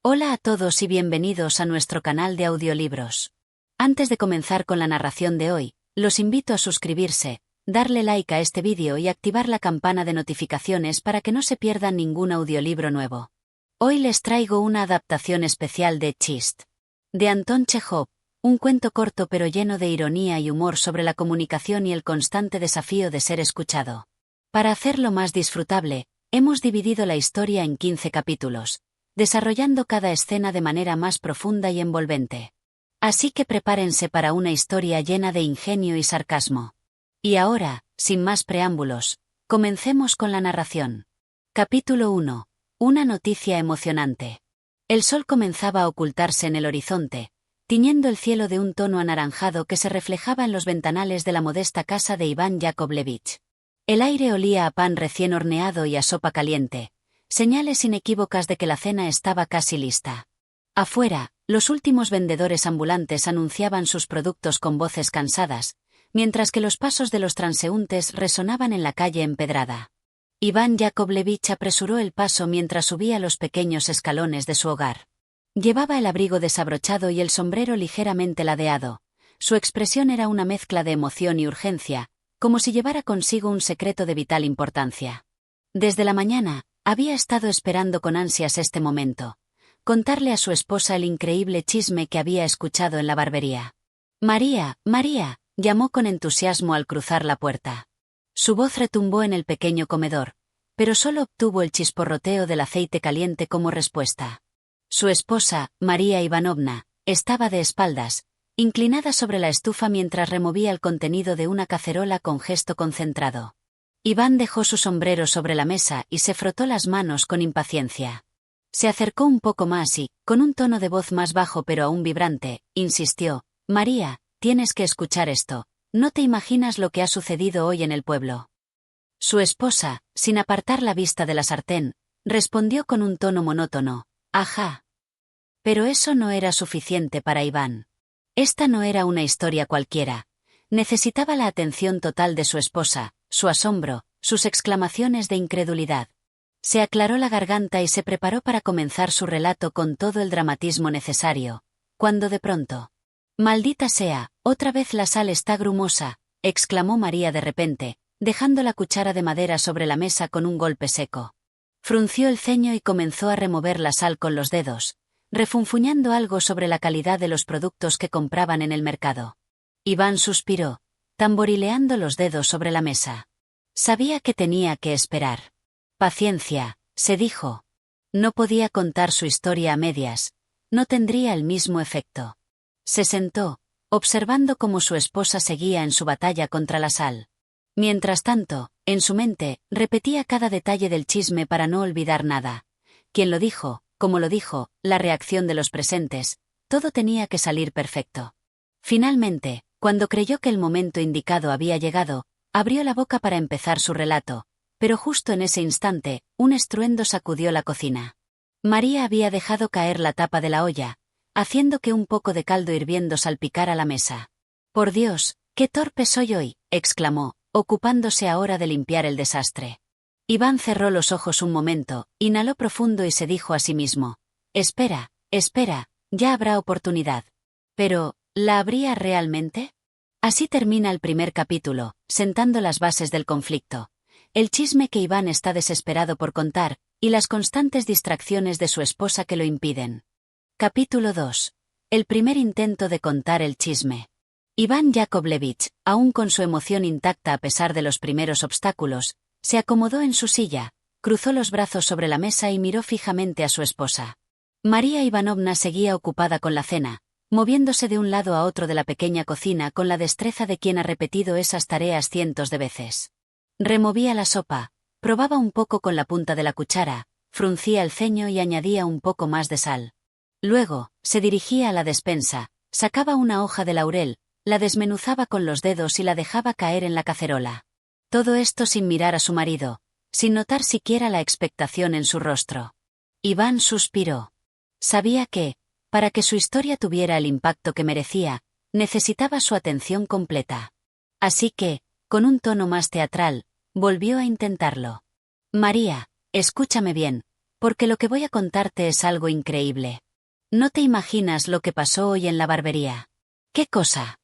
Hola a todos y bienvenidos a nuestro canal de audiolibros. Antes de comenzar con la narración de hoy, los invito a suscribirse, darle like a este vídeo y activar la campana de notificaciones para que no se pierdan ningún audiolibro nuevo. Hoy les traigo una adaptación especial de Chist, de Anton Chejov, un cuento corto pero lleno de ironía y humor sobre la comunicación y el constante desafío de ser escuchado. Para hacerlo más disfrutable, hemos dividido la historia en 15 capítulos, desarrollando cada escena de manera más profunda y envolvente. Así que prepárense para una historia llena de ingenio y sarcasmo. Y ahora, sin más preámbulos, comencemos con la narración. Capítulo 1. Una noticia emocionante. El sol comenzaba a ocultarse en el horizonte, tiñendo el cielo de un tono anaranjado que se reflejaba en los ventanales de la modesta casa de Iván Yakovlevich. El aire olía a pan recién horneado y a sopa caliente, señales inequívocas de que la cena estaba casi lista. Afuera, los últimos vendedores ambulantes anunciaban sus productos con voces cansadas, mientras que los pasos de los transeúntes resonaban en la calle empedrada. Iván Yakovlevich apresuró el paso mientras subía los pequeños escalones de su hogar. Llevaba el abrigo desabrochado y el sombrero ligeramente ladeado. Su expresión era una mezcla de emoción y urgencia, como si llevara consigo un secreto de vital importancia. Desde la mañana, había estado esperando con ansias este momento. Contarle a su esposa el increíble chisme que había escuchado en la barbería. «María, María», llamó con entusiasmo al cruzar la puerta. Su voz retumbó en el pequeño comedor, pero solo obtuvo el chisporroteo del aceite caliente como respuesta. Su esposa, María Ivanovna, estaba de espaldas, inclinada sobre la estufa mientras removía el contenido de una cacerola con gesto concentrado. Iván dejó su sombrero sobre la mesa y se frotó las manos con impaciencia. Se acercó un poco más y, con un tono de voz más bajo pero aún vibrante, insistió: «María, tienes que escuchar esto. No te imaginas lo que ha sucedido hoy en el pueblo». Su esposa, sin apartar la vista de la sartén, respondió con un tono monótono: «Ajá». Pero eso no era suficiente para Iván. Esta no era una historia cualquiera. Necesitaba la atención total de su esposa, su asombro, sus exclamaciones de incredulidad. Se aclaró la garganta y se preparó para comenzar su relato con todo el dramatismo necesario, cuando de pronto: «Maldita sea, otra vez la sal está grumosa», exclamó María de repente, dejando la cuchara de madera sobre la mesa con un golpe seco. Frunció el ceño y comenzó a remover la sal con los dedos, refunfuñando algo sobre la calidad de los productos que compraban en el mercado. Iván suspiró, tamborileando los dedos sobre la mesa. Sabía que tenía que esperar. Paciencia, se dijo. No podía contar su historia a medias, no tendría el mismo efecto. Se sentó, observando cómo su esposa seguía en su batalla contra la sal. Mientras tanto, en su mente, repetía cada detalle del chisme para no olvidar nada. ¿Quién lo dijo? ¿Cómo lo dijo? La reacción de los presentes. Todo tenía que salir perfecto. Finalmente, cuando creyó que el momento indicado había llegado, abrió la boca para empezar su relato, pero justo en ese instante, un estruendo sacudió la cocina. María había dejado caer la tapa de la olla, haciendo que un poco de caldo hirviendo salpicara la mesa. «Por Dios, qué torpe soy hoy», exclamó, ocupándose ahora de limpiar el desastre. Iván cerró los ojos un momento, inhaló profundo y se dijo a sí mismo: «Espera, espera, ya habrá oportunidad». Pero, ¿la habría realmente? Así termina el primer capítulo, sentando las bases del conflicto. El chisme que Iván está desesperado por contar, y las constantes distracciones de su esposa que lo impiden. Capítulo 2. El primer intento de contar el chisme. Iván Yakovlevich, aún con su emoción intacta a pesar de los primeros obstáculos, se acomodó en su silla, cruzó los brazos sobre la mesa y miró fijamente a su esposa. María Ivanovna seguía ocupada con la cena, moviéndose de un lado a otro de la pequeña cocina con la destreza de quien ha repetido esas tareas cientos de veces. Removía la sopa, probaba un poco con la punta de la cuchara, fruncía el ceño y añadía un poco más de sal. Luego, se dirigía a la despensa, sacaba una hoja de laurel, la desmenuzaba con los dedos y la dejaba caer en la cacerola. Todo esto sin mirar a su marido, sin notar siquiera la expectación en su rostro. Iván suspiró. Sabía que, para que su historia tuviera el impacto que merecía, necesitaba su atención completa. Así que, con un tono más teatral, volvió a intentarlo. «María, escúchame bien, porque lo que voy a contarte es algo increíble. No te imaginas lo que pasó hoy en la barbería. ¿Qué cosa?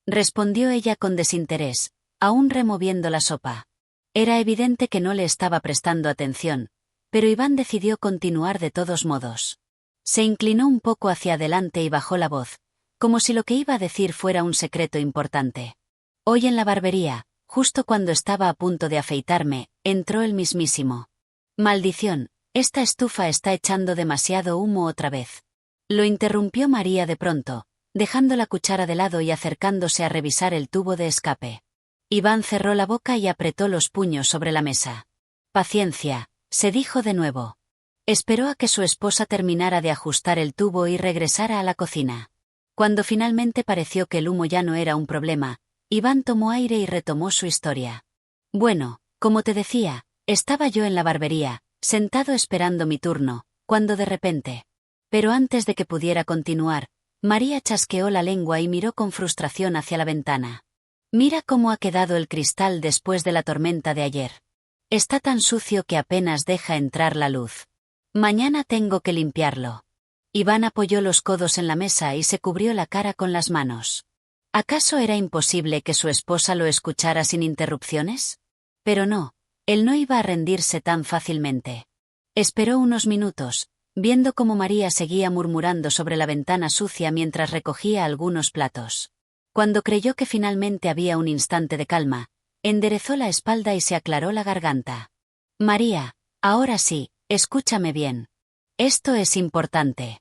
Respondió ella con desinterés, aún removiendo la sopa. Era evidente que no le estaba prestando atención, pero Iván decidió continuar de todos modos. Se inclinó un poco hacia adelante y bajó la voz, como si lo que iba a decir fuera un secreto importante. Hoy en la barbería, justo cuando estaba a punto de afeitarme, entró el mismísimo. Maldición, esta estufa está echando demasiado humo otra vez. Lo interrumpió María de pronto, dejando la cuchara de lado y acercándose a revisar el tubo de escape. Iván cerró la boca y apretó los puños sobre la mesa. Paciencia, se dijo de nuevo. Esperó a que su esposa terminara de ajustar el tubo y regresara a la cocina. Cuando finalmente pareció que el humo ya no era un problema, Iván tomó aire y retomó su historia. Bueno, como te decía, estaba yo en la barbería, sentado esperando mi turno, cuando de repente. Pero antes de que pudiera continuar, María chasqueó la lengua y miró con frustración hacia la ventana. Mira cómo ha quedado el cristal después de la tormenta de ayer. Está tan sucio que apenas deja entrar la luz. Mañana tengo que limpiarlo. Iván apoyó los codos en la mesa y se cubrió la cara con las manos. ¿Acaso era imposible que su esposa lo escuchara sin interrupciones? Pero no, él no iba a rendirse tan fácilmente. Esperó unos minutos, viendo cómo María seguía murmurando sobre la ventana sucia mientras recogía algunos platos. Cuando creyó que finalmente había un instante de calma, enderezó la espalda y se aclaró la garganta. María, ahora sí, escúchame bien. Esto es importante.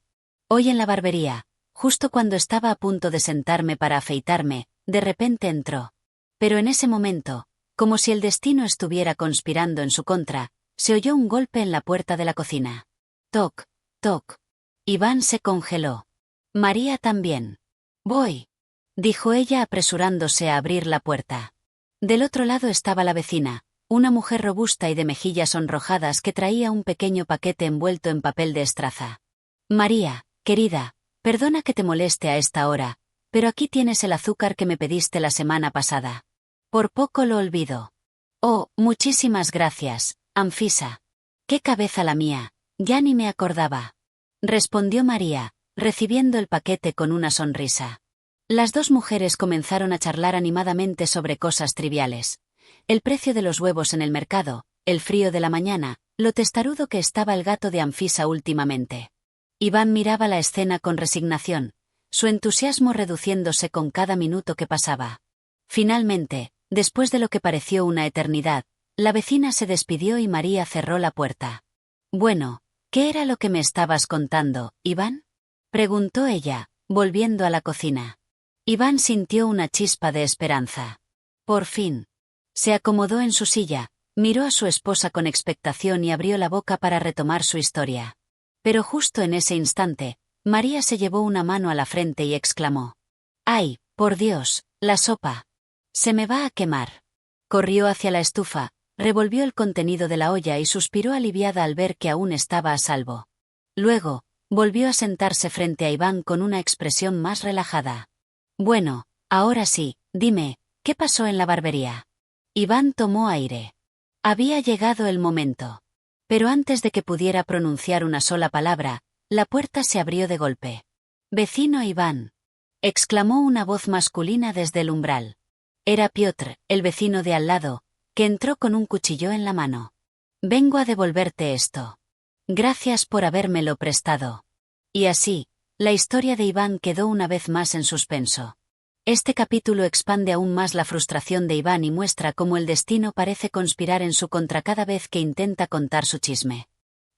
Hoy en la barbería, justo cuando estaba a punto de sentarme para afeitarme, de repente entró. Pero en ese momento, como si el destino estuviera conspirando en su contra, se oyó un golpe en la puerta de la cocina. Toc, toc. Iván se congeló. María también. Voy, dijo ella apresurándose a abrir la puerta. Del otro lado estaba la vecina, una mujer robusta y de mejillas sonrojadas que traía un pequeño paquete envuelto en papel de estraza. María, querida, perdona que te moleste a esta hora, pero aquí tienes el azúcar que me pediste la semana pasada. Por poco lo olvido. Oh, muchísimas gracias, Anfisa. Qué cabeza la mía, ya ni me acordaba. Respondió María, recibiendo el paquete con una sonrisa. Las dos mujeres comenzaron a charlar animadamente sobre cosas triviales. El precio de los huevos en el mercado, el frío de la mañana, lo testarudo que estaba el gato de Anfisa últimamente. Iván miraba la escena con resignación, su entusiasmo reduciéndose con cada minuto que pasaba. Finalmente, después de lo que pareció una eternidad, la vecina se despidió y María cerró la puerta. Bueno, ¿qué era lo que me estabas contando, Iván? Preguntó ella, volviendo a la cocina. Iván sintió una chispa de esperanza. Por fin. Se acomodó en su silla, miró a su esposa con expectación y abrió la boca para retomar su historia. Pero justo en ese instante, María se llevó una mano a la frente y exclamó. ¡Ay, por Dios, la sopa! Se me va a quemar. Corrió hacia la estufa, revolvió el contenido de la olla y suspiró aliviada al ver que aún estaba a salvo. Luego, volvió a sentarse frente a Iván con una expresión más relajada. Bueno, ahora sí, dime, ¿qué pasó en la barbería? Iván tomó aire. Había llegado el momento. Pero antes de que pudiera pronunciar una sola palabra, la puerta se abrió de golpe. «Vecino Iván», exclamó una voz masculina desde el umbral. Era Piotr, el vecino de al lado, que entró con un cuchillo en la mano. «Vengo a devolverte esto. Gracias por habérmelo prestado». Y así, la historia de Iván quedó una vez más en suspenso. Este capítulo expande aún más la frustración de Iván y muestra cómo el destino parece conspirar en su contra cada vez que intenta contar su chisme.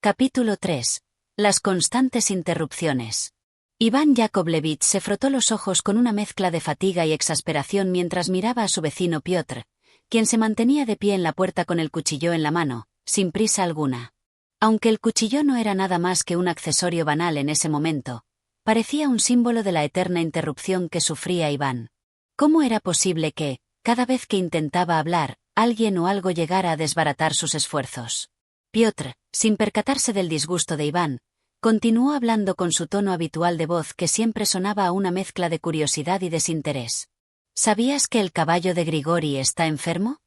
Capítulo 3. Las constantes interrupciones. Iván Yakovlevich se frotó los ojos con una mezcla de fatiga y exasperación mientras miraba a su vecino Piotr, quien se mantenía de pie en la puerta con el cuchillo en la mano, sin prisa alguna. Aunque el cuchillo no era nada más que un accesorio banal en ese momento, parecía un símbolo de la eterna interrupción que sufría Iván. ¿Cómo era posible que, cada vez que intentaba hablar, alguien o algo llegara a desbaratar sus esfuerzos? Piotr, sin percatarse del disgusto de Iván, continuó hablando con su tono habitual de voz que siempre sonaba a una mezcla de curiosidad y desinterés. ¿Sabías que el caballo de Grigori está enfermo?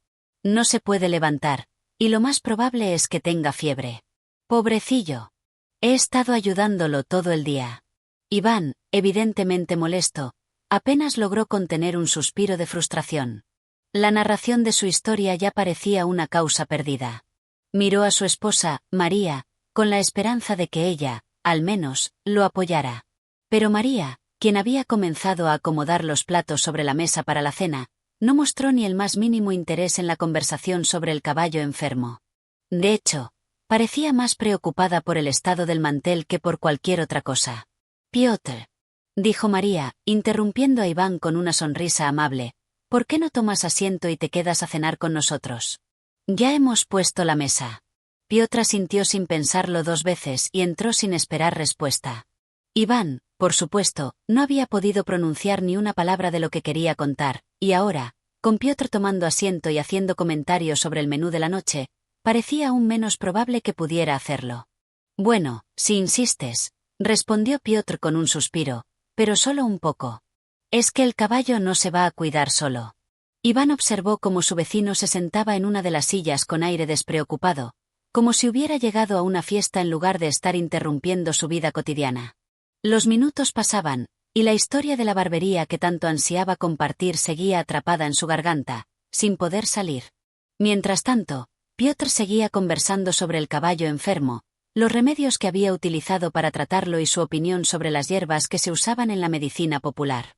No se puede levantar, y lo más probable es que tenga fiebre. Pobrecillo. He estado ayudándolo todo el día. Iván, evidentemente molesto, apenas logró contener un suspiro de frustración. La narración de su historia ya parecía una causa perdida. Miró a su esposa, María, con la esperanza de que ella, al menos, lo apoyara. Pero María, quien había comenzado a acomodar los platos sobre la mesa para la cena, no mostró ni el más mínimo interés en la conversación sobre el caballo enfermo. De hecho, parecía más preocupada por el estado del mantel que por cualquier otra cosa. «Piotr», dijo María, interrumpiendo a Iván con una sonrisa amable, «¿por qué no tomas asiento y te quedas a cenar con nosotros? Ya hemos puesto la mesa». Piotr asintió sin pensarlo 2 veces y entró sin esperar respuesta. Iván, por supuesto, no había podido pronunciar ni una palabra de lo que quería contar, y ahora, con Piotr tomando asiento y haciendo comentarios sobre el menú de la noche, parecía aún menos probable que pudiera hacerlo. «Bueno, si insistes», respondió Piotr con un suspiro, «pero solo un poco. Es que el caballo no se va a cuidar solo». Iván observó cómo su vecino se sentaba en una de las sillas con aire despreocupado, como si hubiera llegado a una fiesta en lugar de estar interrumpiendo su vida cotidiana. Los minutos pasaban, y la historia de la barbería que tanto ansiaba compartir seguía atrapada en su garganta, sin poder salir. Mientras tanto, Piotr seguía conversando sobre el caballo enfermo, los remedios que había utilizado para tratarlo y su opinión sobre las hierbas que se usaban en la medicina popular.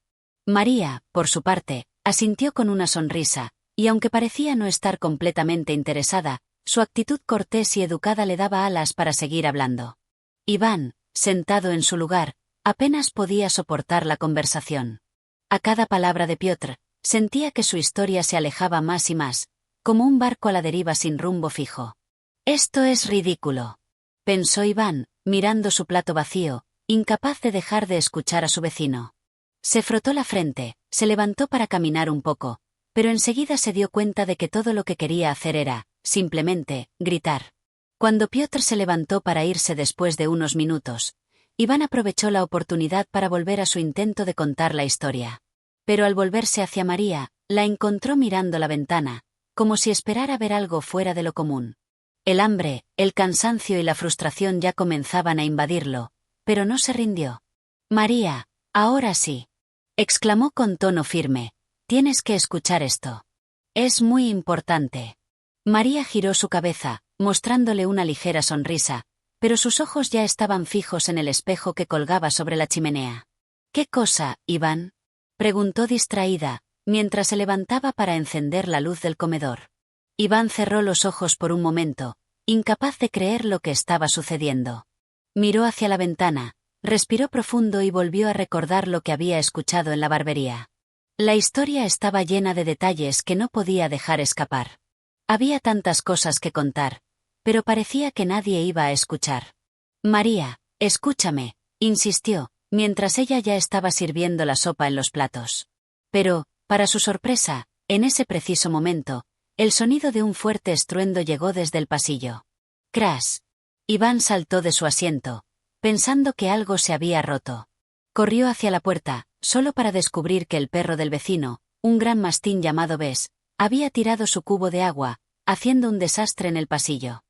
María, por su parte, asintió con una sonrisa, y aunque parecía no estar completamente interesada, su actitud cortés y educada le daba alas para seguir hablando. Iván, sentado en su lugar, apenas podía soportar la conversación. A cada palabra de Piotr, sentía que su historia se alejaba más y más, como un barco a la deriva sin rumbo fijo. «Esto es ridículo», pensó Iván, mirando su plato vacío, incapaz de dejar de escuchar a su vecino. Se frotó la frente, se levantó para caminar un poco, pero enseguida se dio cuenta de que todo lo que quería hacer era, simplemente, gritar. Cuando Piotr se levantó para irse después de unos minutos, Iván aprovechó la oportunidad para volver a su intento de contar la historia. Pero al volverse hacia María, la encontró mirando la ventana, como si esperara ver algo fuera de lo común. El hambre, el cansancio y la frustración ya comenzaban a invadirlo, pero no se rindió. «María, ahora sí», exclamó con tono firme, «tienes que escuchar esto. Es muy importante». María giró su cabeza, mostrándole una ligera sonrisa, pero sus ojos ya estaban fijos en el espejo que colgaba sobre la chimenea. «¿Qué cosa, Iván?», preguntó distraída, mientras se levantaba para encender la luz del comedor. Iván cerró los ojos por un momento, incapaz de creer lo que estaba sucediendo. Miró hacia la ventana, respiró profundo y volvió a recordar lo que había escuchado en la barbería. La historia estaba llena de detalles que no podía dejar escapar. Había tantas cosas que contar, pero parecía que nadie iba a escuchar. «María, escúchame», insistió, mientras ella ya estaba sirviendo la sopa en los platos. Pero, para su sorpresa, en ese preciso momento, el sonido de un fuerte estruendo llegó desde el pasillo. «Crash». Iván saltó de su asiento, pensando que algo se había roto. Corrió hacia la puerta, solo para descubrir que el perro del vecino, un gran mastín llamado Bess, había tirado su cubo de agua, haciendo un desastre en el pasillo.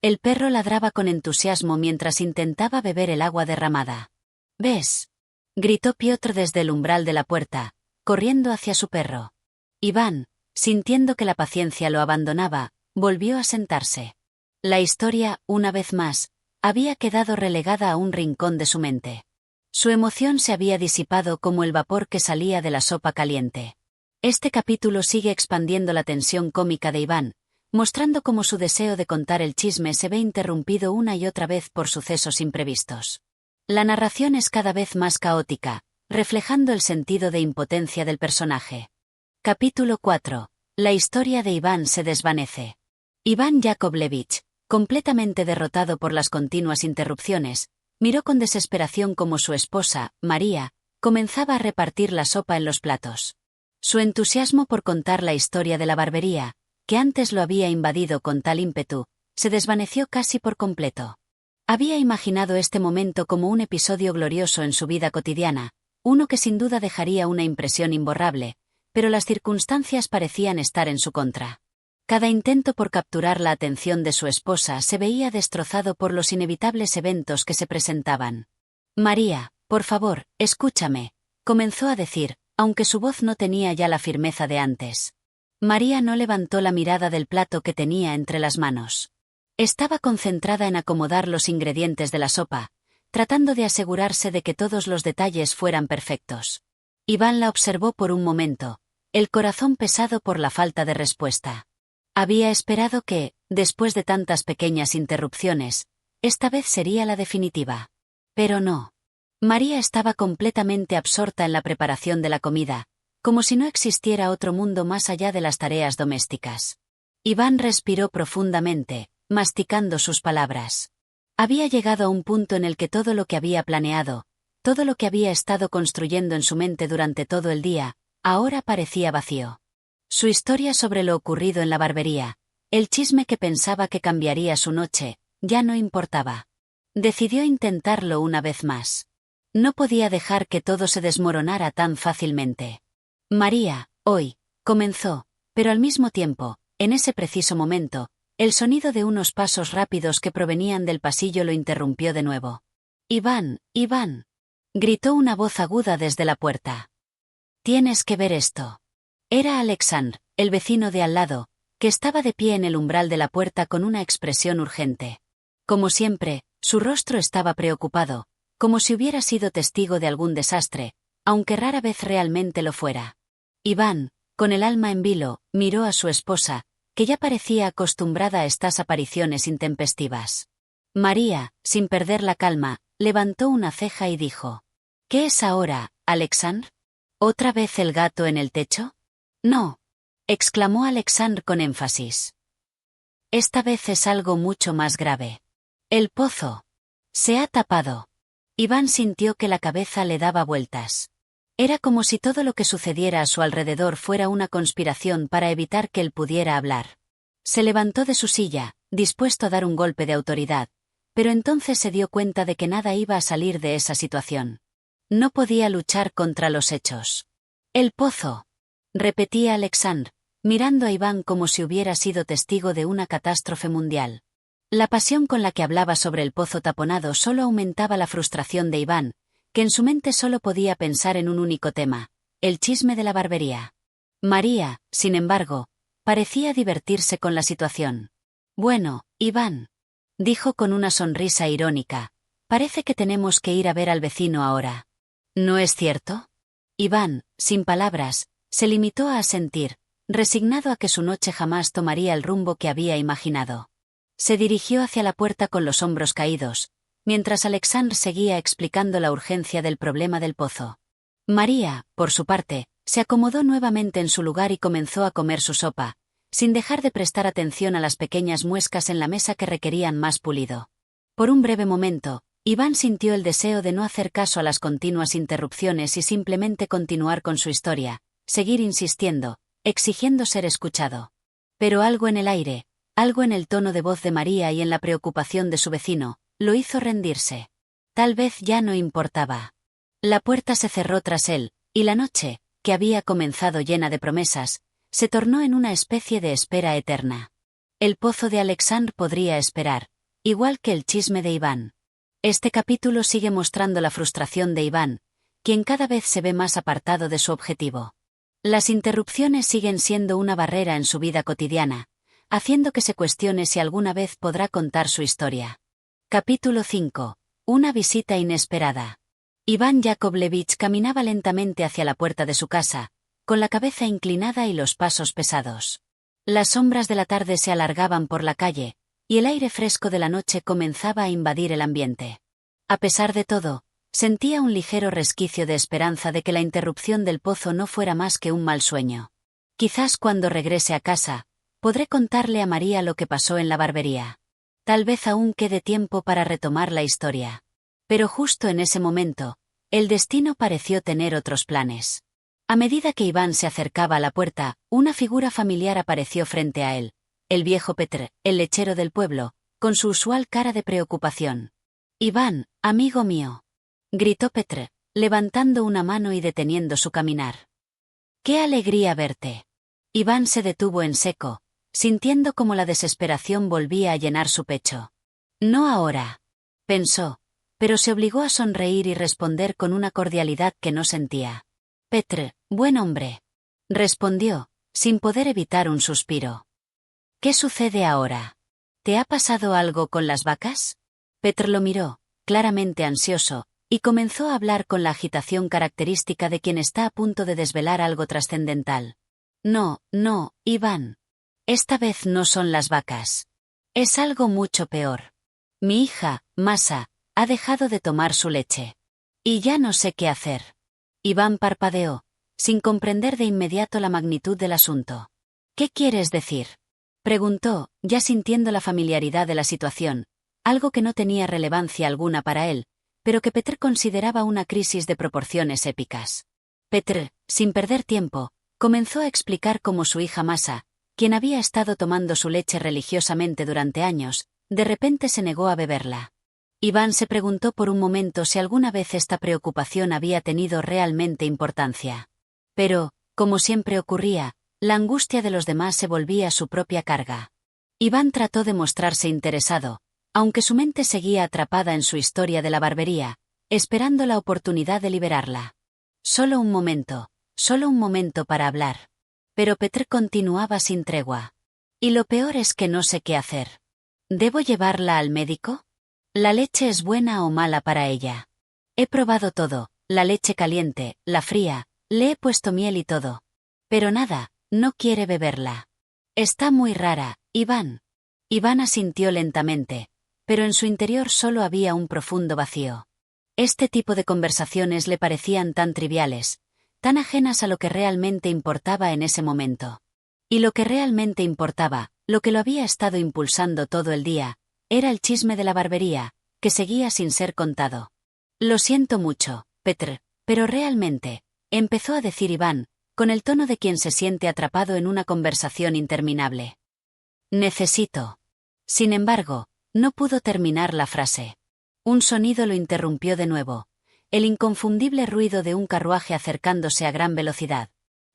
El perro ladraba con entusiasmo mientras intentaba beber el agua derramada. «Bess», gritó Piotr desde el umbral de la puerta, corriendo hacia su perro. Iván, sintiendo que la paciencia lo abandonaba, volvió a sentarse. La historia, una vez más, había quedado relegada a un rincón de su mente. Su emoción se había disipado como el vapor que salía de la sopa caliente. Este capítulo sigue expandiendo la tensión cómica de Iván, mostrando cómo su deseo de contar el chisme se ve interrumpido una y otra vez por sucesos imprevistos. La narración es cada vez más caótica, reflejando el sentido de impotencia del personaje. Capítulo 4. La historia de Iván se desvanece. Iván Yakovlevich, completamente derrotado por las continuas interrupciones, miró con desesperación cómo su esposa, María, comenzaba a repartir la sopa en los platos. Su entusiasmo por contar la historia de la barbería, que antes lo había invadido con tal ímpetu, se desvaneció casi por completo. Había imaginado este momento como un episodio glorioso en su vida cotidiana, uno que sin duda dejaría una impresión imborrable, pero las circunstancias parecían estar en su contra. Cada intento por capturar la atención de su esposa se veía destrozado por los inevitables eventos que se presentaban. María, por favor, escúchame, comenzó a decir, aunque su voz no tenía ya la firmeza de antes. María no levantó la mirada del plato que tenía entre las manos. Estaba concentrada en acomodar los ingredientes de la sopa, tratando de asegurarse de que todos los detalles fueran perfectos. Iván la observó por un momento, el corazón pesado por la falta de respuesta. Había esperado que, después de tantas pequeñas interrupciones, esta vez sería la definitiva. Pero no. María estaba completamente absorta en la preparación de la comida, como si no existiera otro mundo más allá de las tareas domésticas. Iván respiró profundamente, masticando sus palabras. Había llegado a un punto en el que todo lo que había planeado, todo lo que había estado construyendo en su mente durante todo el día, ahora parecía vacío. Su historia sobre lo ocurrido en la barbería, el chisme que pensaba que cambiaría su noche, ya no importaba. Decidió intentarlo una vez más. No podía dejar que todo se desmoronara tan fácilmente. María, hoy, comenzó, pero al mismo tiempo, en ese preciso momento, el sonido de unos pasos rápidos que provenían del pasillo lo interrumpió de nuevo. «Iván, Iván», gritó una voz aguda desde la puerta. «Tienes que ver esto». Era Alexandr, el vecino de al lado, que estaba de pie en el umbral de la puerta con una expresión urgente. Como siempre, su rostro estaba preocupado, como si hubiera sido testigo de algún desastre, aunque rara vez realmente lo fuera. Iván, con el alma en vilo, miró a su esposa, que ya parecía acostumbrada a estas apariciones intempestivas. María, sin perder la calma, levantó una ceja y dijo: «¿Qué es ahora, Alexandr? ¿Otra vez el gato en el techo?» «No», exclamó Alexandr con énfasis. «Esta vez es algo mucho más grave. El pozo se ha tapado». Iván sintió que la cabeza le daba vueltas. Era como si todo lo que sucediera a su alrededor fuera una conspiración para evitar que él pudiera hablar. Se levantó de su silla, dispuesto a dar un golpe de autoridad, pero entonces se dio cuenta de que nada iba a salir de esa situación. No podía luchar contra los hechos. «El pozo», repetía Alexandr, mirando a Iván como si hubiera sido testigo de una catástrofe mundial. La pasión con la que hablaba sobre el pozo taponado solo aumentaba la frustración de Iván, que en su mente solo podía pensar en un único tema: el chisme de la barbería. María, sin embargo, parecía divertirse con la situación. «Bueno, Iván», dijo con una sonrisa irónica, «parece que tenemos que ir a ver al vecino ahora. ¿No es cierto?» Iván, sin palabras, se limitó a asentir, resignado a que su noche jamás tomaría el rumbo que había imaginado. Se dirigió hacia la puerta con los hombros caídos, mientras Alexandr seguía explicando la urgencia del problema del pozo. María, por su parte, se acomodó nuevamente en su lugar y comenzó a comer su sopa, sin dejar de prestar atención a las pequeñas muescas en la mesa que requerían más pulido. Por un breve momento, Iván sintió el deseo de no hacer caso a las continuas interrupciones y simplemente continuar con su historia, seguir insistiendo, exigiendo ser escuchado. Pero algo en el aire, algo en el tono de voz de María y en la preocupación de su vecino, lo hizo rendirse. Tal vez ya no importaba. La puerta se cerró tras él, y la noche, que había comenzado llena de promesas, se tornó en una especie de espera eterna. El pozo de Alexandr podría esperar, igual que el chisme de Iván. Este capítulo sigue mostrando la frustración de Iván, quien cada vez se ve más apartado de su objetivo. Las interrupciones siguen siendo una barrera en su vida cotidiana, haciendo que se cuestione si alguna vez podrá contar su historia. Capítulo 5. Una visita inesperada. Iván Yakovlevich caminaba lentamente hacia la puerta de su casa, con la cabeza inclinada y los pasos pesados. Las sombras de la tarde se alargaban por la calle, y el aire fresco de la noche comenzaba a invadir el ambiente. A pesar de todo, sentía un ligero resquicio de esperanza de que la interrupción del pozo no fuera más que un mal sueño. Quizás cuando regrese a casa, podré contarle a María lo que pasó en la barbería. Tal vez aún quede tiempo para retomar la historia. Pero justo en ese momento, el destino pareció tener otros planes. A medida que Iván se acercaba a la puerta, una figura familiar apareció frente a él, el viejo Petr, el lechero del pueblo, con su usual cara de preocupación. «Iván, amigo mío», gritó Petr, levantando una mano y deteniendo su caminar. «¡Qué alegría verte!». Iván se detuvo en seco, sintiendo como la desesperación volvía a llenar su pecho. No ahora, pensó, pero se obligó a sonreír y responder con una cordialidad que no sentía. Petr, buen hombre, respondió, sin poder evitar un suspiro. ¿Qué sucede ahora? ¿Te ha pasado algo con las vacas? Petr lo miró, claramente ansioso, y comenzó a hablar con la agitación característica de quien está a punto de desvelar algo trascendental. No, Iván. Esta vez no son las vacas. Es algo mucho peor. Mi hija, Masa, ha dejado de tomar su leche. Y ya no sé qué hacer. Iván parpadeó, sin comprender de inmediato la magnitud del asunto. ¿Qué quieres decir? Preguntó, ya sintiendo la familiaridad de la situación, algo que no tenía relevancia alguna para él, pero que Petr consideraba una crisis de proporciones épicas. Petr, sin perder tiempo, comenzó a explicar cómo su hija Masa, quien había estado tomando su leche religiosamente durante años, de repente se negó a beberla. Iván se preguntó por un momento si alguna vez esta preocupación había tenido realmente importancia. Pero, como siempre ocurría, la angustia de los demás se volvía su propia carga. Iván trató de mostrarse interesado, aunque su mente seguía atrapada en su historia de la barbería, esperando la oportunidad de liberarla. Solo un momento para hablar. Pero Petr continuaba sin tregua. Y lo peor es que no sé qué hacer. ¿Debo llevarla al médico? ¿La leche es buena o mala para ella? He probado todo, la leche caliente, la fría, le he puesto miel y todo. Pero nada, no quiere beberla. Está muy rara, Iván. Iván asintió lentamente, pero en su interior solo había un profundo vacío. Este tipo de conversaciones le parecían tan triviales, tan ajenas a lo que realmente importaba en ese momento. Y lo que realmente importaba, lo que lo había estado impulsando todo el día, era el chisme de la barbería, que seguía sin ser contado. Lo siento mucho, Petr, pero realmente, empezó a decir Iván, con el tono de quien se siente atrapado en una conversación interminable. Necesito. Sin embargo, no pudo terminar la frase. Un sonido lo interrumpió de nuevo, el inconfundible ruido de un carruaje acercándose a gran velocidad.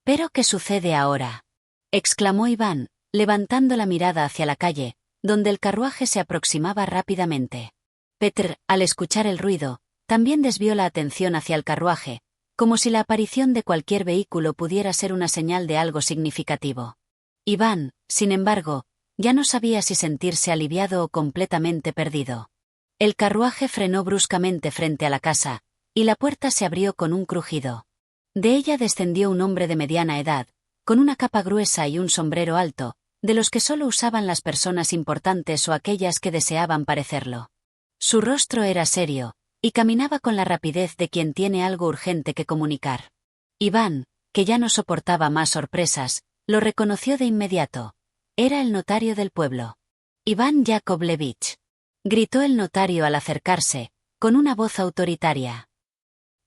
¿Pero qué sucede ahora?, exclamó Iván, levantando la mirada hacia la calle, donde el carruaje se aproximaba rápidamente. Petr, al escuchar el ruido, también desvió la atención hacia el carruaje, como si la aparición de cualquier vehículo pudiera ser una señal de algo significativo. Iván, sin embargo, ya no sabía si sentirse aliviado o completamente perdido. El carruaje frenó bruscamente frente a la casa, y la puerta se abrió con un crujido. De ella descendió un hombre de mediana edad, con una capa gruesa y un sombrero alto, de los que solo usaban las personas importantes o aquellas que deseaban parecerlo. Su rostro era serio, y caminaba con la rapidez de quien tiene algo urgente que comunicar. Iván, que ya no soportaba más sorpresas, lo reconoció de inmediato. Era el notario del pueblo. Iván Yakovlevich, gritó el notario al acercarse, con una voz autoritaria.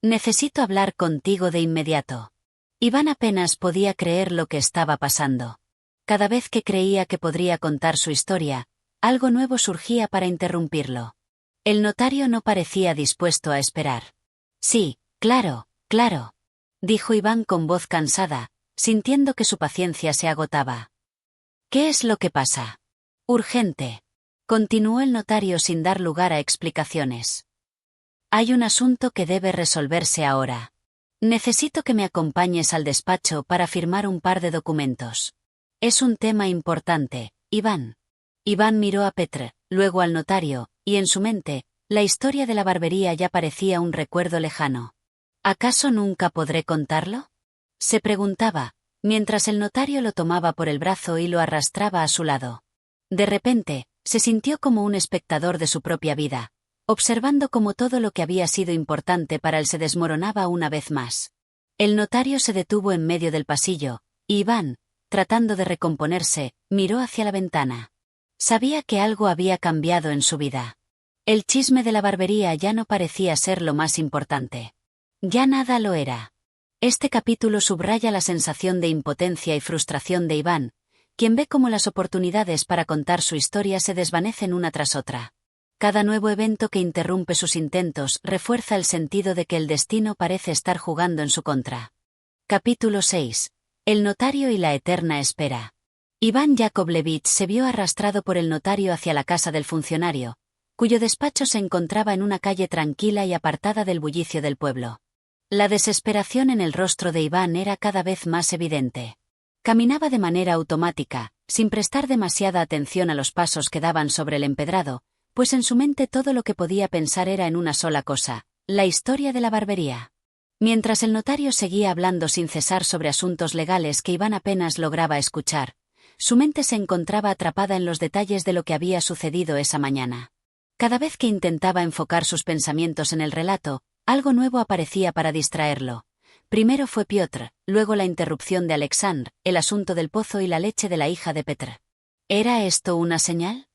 Necesito hablar contigo de inmediato. Iván apenas podía creer lo que estaba pasando. Cada vez que creía que podría contar su historia, algo nuevo surgía para interrumpirlo. El notario no parecía dispuesto a esperar. Sí, claro, dijo Iván con voz cansada, sintiendo que su paciencia se agotaba. ¿Qué es lo que pasa? Urgente. Continuó el notario sin dar lugar a explicaciones. Hay un asunto que debe resolverse ahora. Necesito que me acompañes al despacho para firmar un par de documentos. Es un tema importante, Iván. Iván miró a Petr, luego al notario, y en su mente, la historia de la barbería ya parecía un recuerdo lejano. ¿Acaso nunca podré contarlo?, se preguntaba, mientras el notario lo tomaba por el brazo y lo arrastraba a su lado. De repente, se sintió como un espectador de su propia vida, observando cómo todo lo que había sido importante para él se desmoronaba una vez más. El notario se detuvo en medio del pasillo, y Iván, tratando de recomponerse, miró hacia la ventana. Sabía que algo había cambiado en su vida. El chisme de la barbería ya no parecía ser lo más importante. Ya nada lo era. Este capítulo subraya la sensación de impotencia y frustración de Iván, quien ve cómo las oportunidades para contar su historia se desvanecen una tras otra. Cada nuevo evento que interrumpe sus intentos refuerza el sentido de que el destino parece estar jugando en su contra. Capítulo 6. El notario y la eterna espera. Iván Yakovlevich se vio arrastrado por el notario hacia la casa del funcionario, cuyo despacho se encontraba en una calle tranquila y apartada del bullicio del pueblo. La desesperación en el rostro de Iván era cada vez más evidente. Caminaba de manera automática, sin prestar demasiada atención a los pasos que daban sobre el empedrado, pues en su mente todo lo que podía pensar era en una sola cosa: la historia de la barbería. Mientras el notario seguía hablando sin cesar sobre asuntos legales que Iván apenas lograba escuchar, su mente se encontraba atrapada en los detalles de lo que había sucedido esa mañana. Cada vez que intentaba enfocar sus pensamientos en el relato, algo nuevo aparecía para distraerlo. Primero fue Piotr, luego la interrupción de Alexandr, el asunto del pozo y la leche de la hija de Petr. ¿Era esto una señal?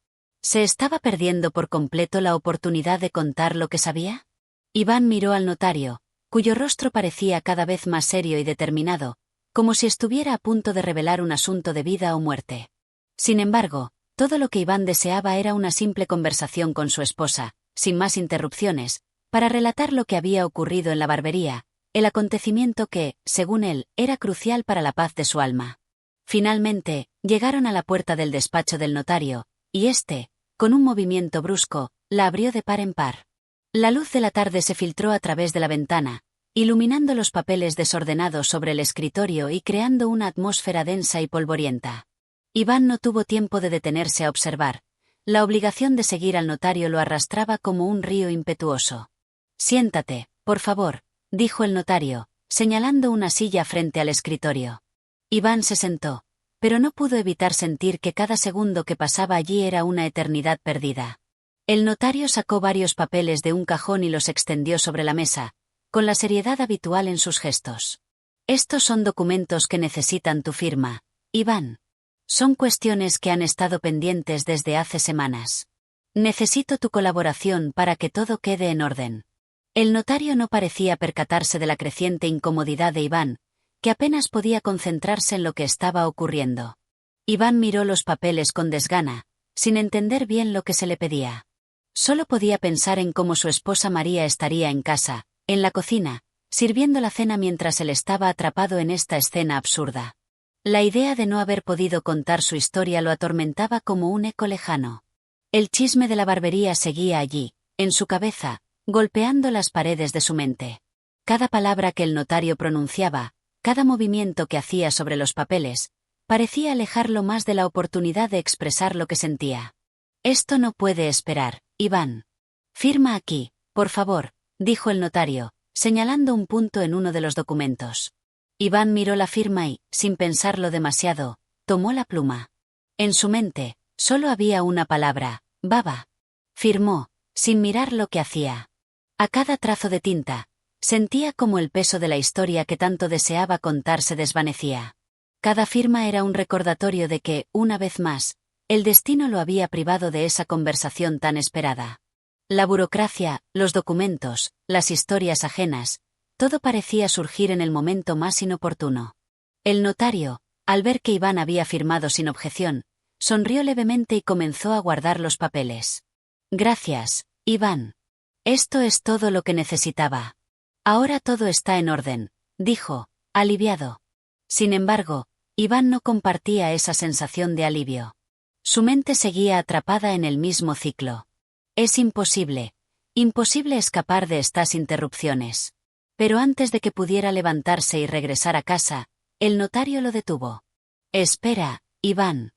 ¿Se estaba perdiendo por completo la oportunidad de contar lo que sabía? Iván miró al notario, cuyo rostro parecía cada vez más serio y determinado, como si estuviera a punto de revelar un asunto de vida o muerte. Sin embargo, todo lo que Iván deseaba era una simple conversación con su esposa, sin más interrupciones, para relatar lo que había ocurrido en la barbería, el acontecimiento que, según él, era crucial para la paz de su alma. Finalmente, llegaron a la puerta del despacho del notario, y éste, con un movimiento brusco, la abrió de par en par. La luz de la tarde se filtró a través de la ventana, iluminando los papeles desordenados sobre el escritorio y creando una atmósfera densa y polvorienta. Iván no tuvo tiempo de detenerse a observar. La obligación de seguir al notario lo arrastraba como un río impetuoso. «Siéntate, por favor», dijo el notario, señalando una silla frente al escritorio. Iván se sentó, pero no pudo evitar sentir que cada segundo que pasaba allí era una eternidad perdida. El notario sacó varios papeles de un cajón y los extendió sobre la mesa, con la seriedad habitual en sus gestos. «Estos son documentos que necesitan tu firma, Iván. Son cuestiones que han estado pendientes desde hace semanas. Necesito tu colaboración para que todo quede en orden». El notario no parecía percatarse de la creciente incomodidad de Iván, que apenas podía concentrarse en lo que estaba ocurriendo. Iván miró los papeles con desgana, sin entender bien lo que se le pedía. Solo podía pensar en cómo su esposa María estaría en casa, en la cocina, sirviendo la cena mientras él estaba atrapado en esta escena absurda. La idea de no haber podido contar su historia lo atormentaba como un eco lejano. El chisme de la barbería seguía allí, en su cabeza, golpeando las paredes de su mente. Cada palabra que el notario pronunciaba, cada movimiento que hacía sobre los papeles, parecía alejarlo más de la oportunidad de expresar lo que sentía. «Esto no puede esperar, Iván. Firma aquí, por favor», dijo el notario, señalando un punto en uno de los documentos. Iván miró la firma y, sin pensarlo demasiado, tomó la pluma. En su mente, solo había una palabra: baba. Firmó, sin mirar lo que hacía. A cada trazo de tinta, sentía como el peso de la historia que tanto deseaba contar se desvanecía. Cada firma era un recordatorio de que, una vez más, el destino lo había privado de esa conversación tan esperada. La burocracia, los documentos, las historias ajenas, todo parecía surgir en el momento más inoportuno. El notario, al ver que Iván había firmado sin objeción, sonrió levemente y comenzó a guardar los papeles. «Gracias, Iván. Esto es todo lo que necesitaba. Ahora todo está en orden», dijo, aliviado. Sin embargo, Iván no compartía esa sensación de alivio. Su mente seguía atrapada en el mismo ciclo. Es imposible escapar de estas interrupciones. Pero antes de que pudiera levantarse y regresar a casa, el notario lo detuvo. «Espera, Iván.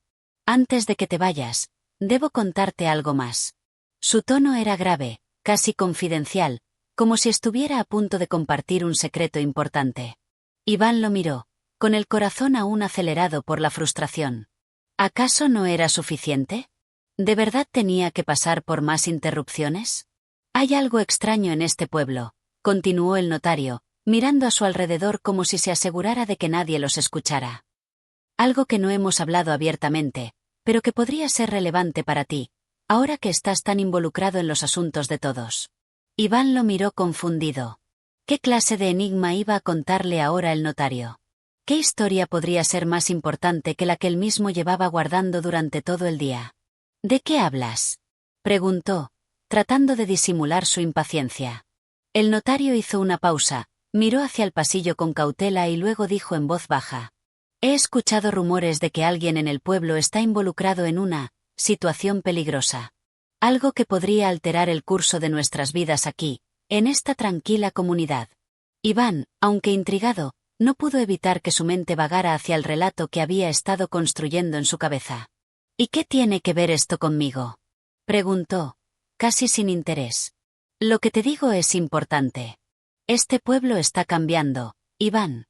Antes de que te vayas, debo contarte algo más». Su tono era grave, casi confidencial, como si estuviera a punto de compartir un secreto importante. Iván lo miró, con el corazón aún acelerado por la frustración. ¿Acaso no era suficiente? ¿De verdad tenía que pasar por más interrupciones? «Hay algo extraño en este pueblo», continuó el notario, mirando a su alrededor como si se asegurara de que nadie los escuchara. «Algo que no hemos hablado abiertamente, pero que podría ser relevante para ti, ahora que estás tan involucrado en los asuntos de todos». Iván lo miró confundido. ¿Qué clase de enigma iba a contarle ahora el notario? ¿Qué historia podría ser más importante que la que él mismo llevaba guardando durante todo el día? «¿De qué hablas?», preguntó, tratando de disimular su impaciencia. El notario hizo una pausa, miró hacia el pasillo con cautela y luego dijo en voz baja: He escuchado rumores de que alguien en el pueblo está involucrado en una situación peligrosa. Algo que podría alterar el curso de nuestras vidas aquí, en esta tranquila comunidad. Iván, aunque intrigado, no pudo evitar que su mente vagara hacia el relato que había estado construyendo en su cabeza. ¿Y qué tiene que ver esto conmigo?, preguntó, casi sin interés. Lo que te digo es importante. Este pueblo está cambiando, Iván.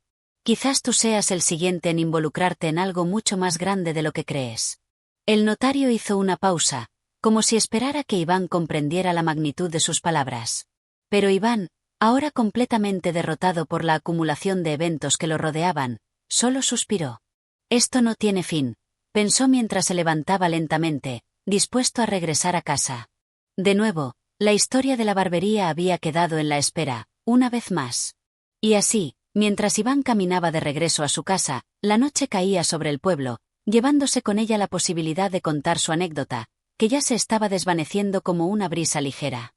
Quizás tú seas el siguiente en involucrarte en algo mucho más grande de lo que crees. El notario hizo una pausa, como si esperara que Iván comprendiera la magnitud de sus palabras. Pero Iván, ahora completamente derrotado por la acumulación de eventos que lo rodeaban, solo suspiró. Esto no tiene fin, pensó mientras se levantaba lentamente, dispuesto a regresar a casa. De nuevo, la historia de la barbería había quedado en la espera, una vez más. Y así, mientras Iván caminaba de regreso a su casa, la noche caía sobre el pueblo, llevándose con ella la posibilidad de contar su anécdota, que ya se estaba desvaneciendo como una brisa ligera.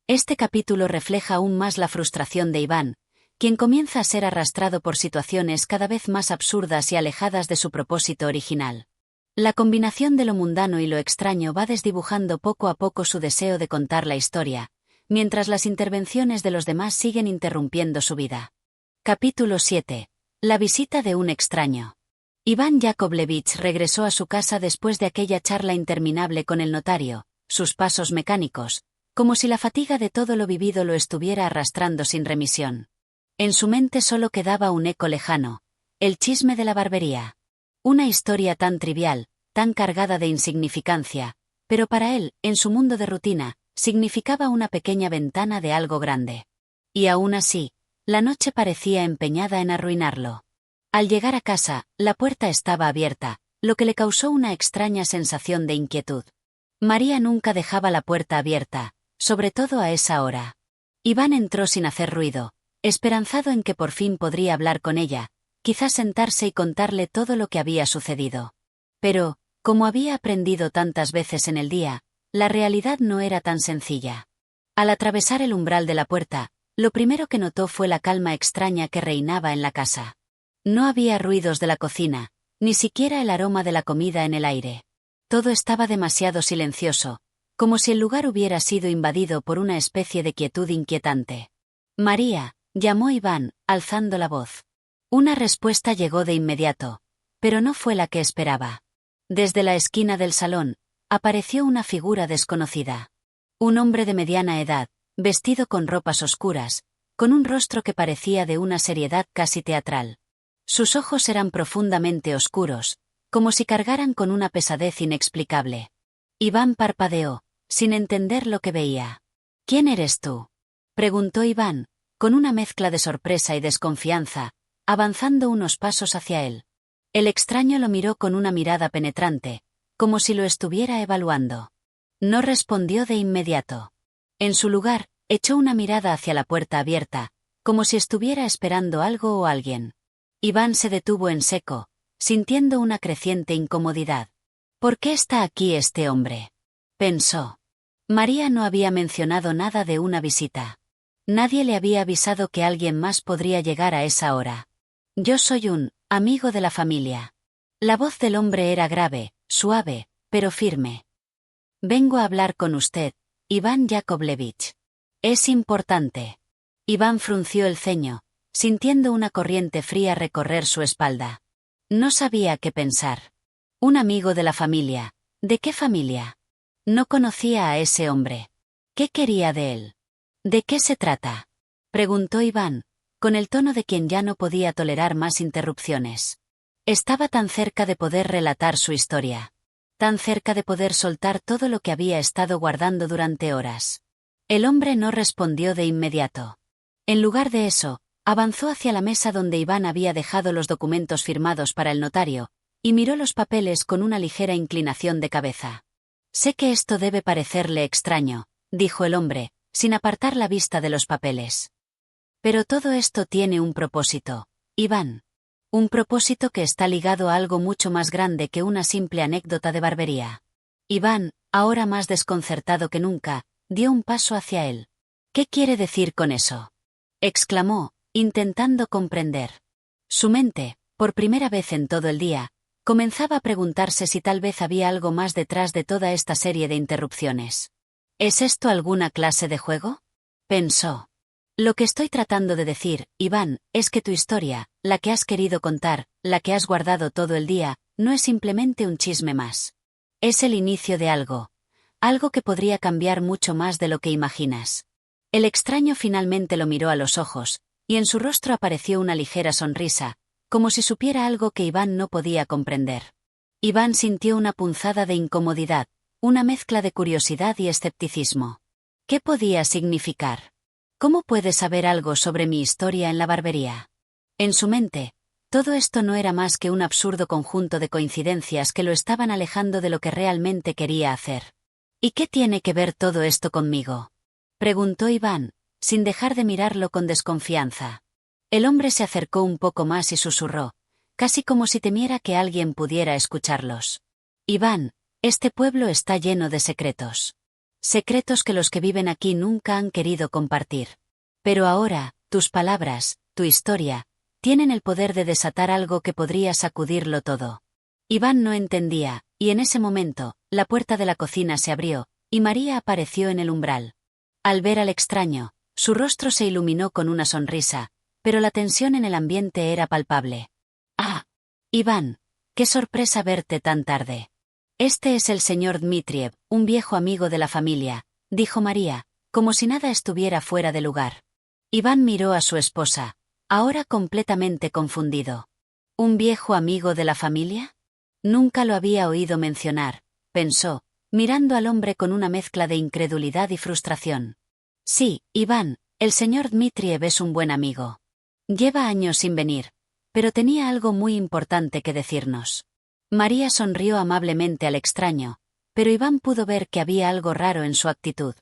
Este capítulo refleja aún más la frustración de Iván, quien comienza a ser arrastrado por situaciones cada vez más absurdas y alejadas de su propósito original. La combinación de lo mundano y lo extraño va desdibujando poco a poco su deseo de contar la historia, mientras las intervenciones de los demás siguen interrumpiendo su vida. Capítulo 7. La visita de un extraño. Iván Yakovlevich regresó a su casa después de aquella charla interminable con el notario, sus pasos mecánicos, como si la fatiga de todo lo vivido lo estuviera arrastrando sin remisión. En su mente solo quedaba un eco lejano, el chisme de la barbería. Una historia tan trivial, tan cargada de insignificancia, pero para él, en su mundo de rutina, significaba una pequeña ventana de algo grande. Y aún así, la noche parecía empeñada en arruinarlo. Al llegar a casa, la puerta estaba abierta, lo que le causó una extraña sensación de inquietud. María nunca dejaba la puerta abierta, sobre todo a esa hora. Iván entró sin hacer ruido, esperanzado en que por fin podría hablar con ella, quizás sentarse y contarle todo lo que había sucedido. Pero, como había aprendido tantas veces en el día, la realidad no era tan sencilla. Al atravesar el umbral de la puerta, lo primero que notó fue la calma extraña que reinaba en la casa. No había ruidos de la cocina, ni siquiera el aroma de la comida en el aire. Todo estaba demasiado silencioso, como si el lugar hubiera sido invadido por una especie de quietud inquietante. María, llamó Iván, alzando la voz. Una respuesta llegó de inmediato, pero no fue la que esperaba. Desde la esquina del salón, apareció una figura desconocida. Un hombre de mediana edad, vestido con ropas oscuras, con un rostro que parecía de una seriedad casi teatral. Sus ojos eran profundamente oscuros, como si cargaran con una pesadez inexplicable. Iván parpadeó, sin entender lo que veía. ¿Quién eres tú?, preguntó Iván, con una mezcla de sorpresa y desconfianza, avanzando unos pasos hacia él. El extraño lo miró con una mirada penetrante, como si lo estuviera evaluando. No respondió de inmediato. En su lugar, echó una mirada hacia la puerta abierta, como si estuviera esperando algo o alguien. Iván se detuvo en seco, sintiendo una creciente incomodidad. ¿Por qué está aquí este hombre?, pensó. María no había mencionado nada de una visita. Nadie le había avisado que alguien más podría llegar a esa hora. Yo soy un amigo de la familia. La voz del hombre era grave, suave, pero firme. Vengo a hablar con usted, Iván Yakovlevich. Es importante. Iván frunció el ceño, sintiendo una corriente fría recorrer su espalda. No sabía qué pensar. Un amigo de la familia. ¿De qué familia? No conocía a ese hombre. ¿Qué quería de él? ¿De qué se trata?, preguntó Iván, con el tono de quien ya no podía tolerar más interrupciones. Estaba tan cerca de poder relatar su historia. Tan cerca de poder soltar todo lo que había estado guardando durante horas. El hombre no respondió de inmediato. En lugar de eso, avanzó hacia la mesa donde Iván había dejado los documentos firmados para el notario, y miró los papeles con una ligera inclinación de cabeza. Sé que esto debe parecerle extraño, dijo el hombre, sin apartar la vista de los papeles. Pero todo esto tiene un propósito, Iván. Un propósito que está ligado a algo mucho más grande que una simple anécdota de barbería. Iván, ahora más desconcertado que nunca, dio un paso hacia él. ¿Qué quiere decir con eso?, exclamó, intentando comprender. Su mente, por primera vez en todo el día, comenzaba a preguntarse si tal vez había algo más detrás de toda esta serie de interrupciones. ¿Es esto alguna clase de juego?, pensó. Lo que estoy tratando de decir, Iván, es que tu historia, la que has querido contar, la que has guardado todo el día, no es simplemente un chisme más. Es el inicio de algo. Algo que podría cambiar mucho más de lo que imaginas. El extraño finalmente lo miró a los ojos, y en su rostro apareció una ligera sonrisa, como si supiera algo que Iván no podía comprender. Iván sintió una punzada de incomodidad, una mezcla de curiosidad y escepticismo. ¿Qué podía significar? ¿Cómo puede saber algo sobre mi historia en la barbería? En su mente, todo esto no era más que un absurdo conjunto de coincidencias que lo estaban alejando de lo que realmente quería hacer. ¿Y qué tiene que ver todo esto conmigo?, preguntó Iván, sin dejar de mirarlo con desconfianza. El hombre se acercó un poco más y susurró, casi como si temiera que alguien pudiera escucharlos. Iván, este pueblo está lleno de secretos. Secretos que los que viven aquí nunca han querido compartir. Pero ahora, tus palabras, tu historia, tienen el poder de desatar algo que podría sacudirlo todo. Iván no entendía, y en ese momento, la puerta de la cocina se abrió, y María apareció en el umbral. Al ver al extraño, su rostro se iluminó con una sonrisa, pero la tensión en el ambiente era palpable. «Ah, Iván, qué sorpresa verte tan tarde. Este es el señor Dmitriev, un viejo amigo de la familia», dijo María, como si nada estuviera fuera de lugar. Iván miró a su esposa, ahora completamente confundido. ¿Un viejo amigo de la familia? Nunca lo había oído mencionar, pensó, mirando al hombre con una mezcla de incredulidad y frustración. Sí, Iván, el señor Dmitriev es un buen amigo. Lleva años sin venir, pero tenía algo muy importante que decirnos. María sonrió amablemente al extraño, pero Iván pudo ver que había algo raro en su actitud.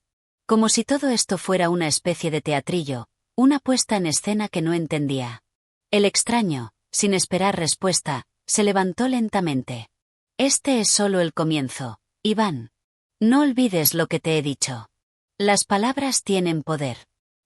Como si todo esto fuera una especie de teatrillo, una puesta en escena que no entendía. El extraño, sin esperar respuesta, se levantó lentamente. Este es solo el comienzo, Iván. No olvides lo que te he dicho. Las palabras tienen poder.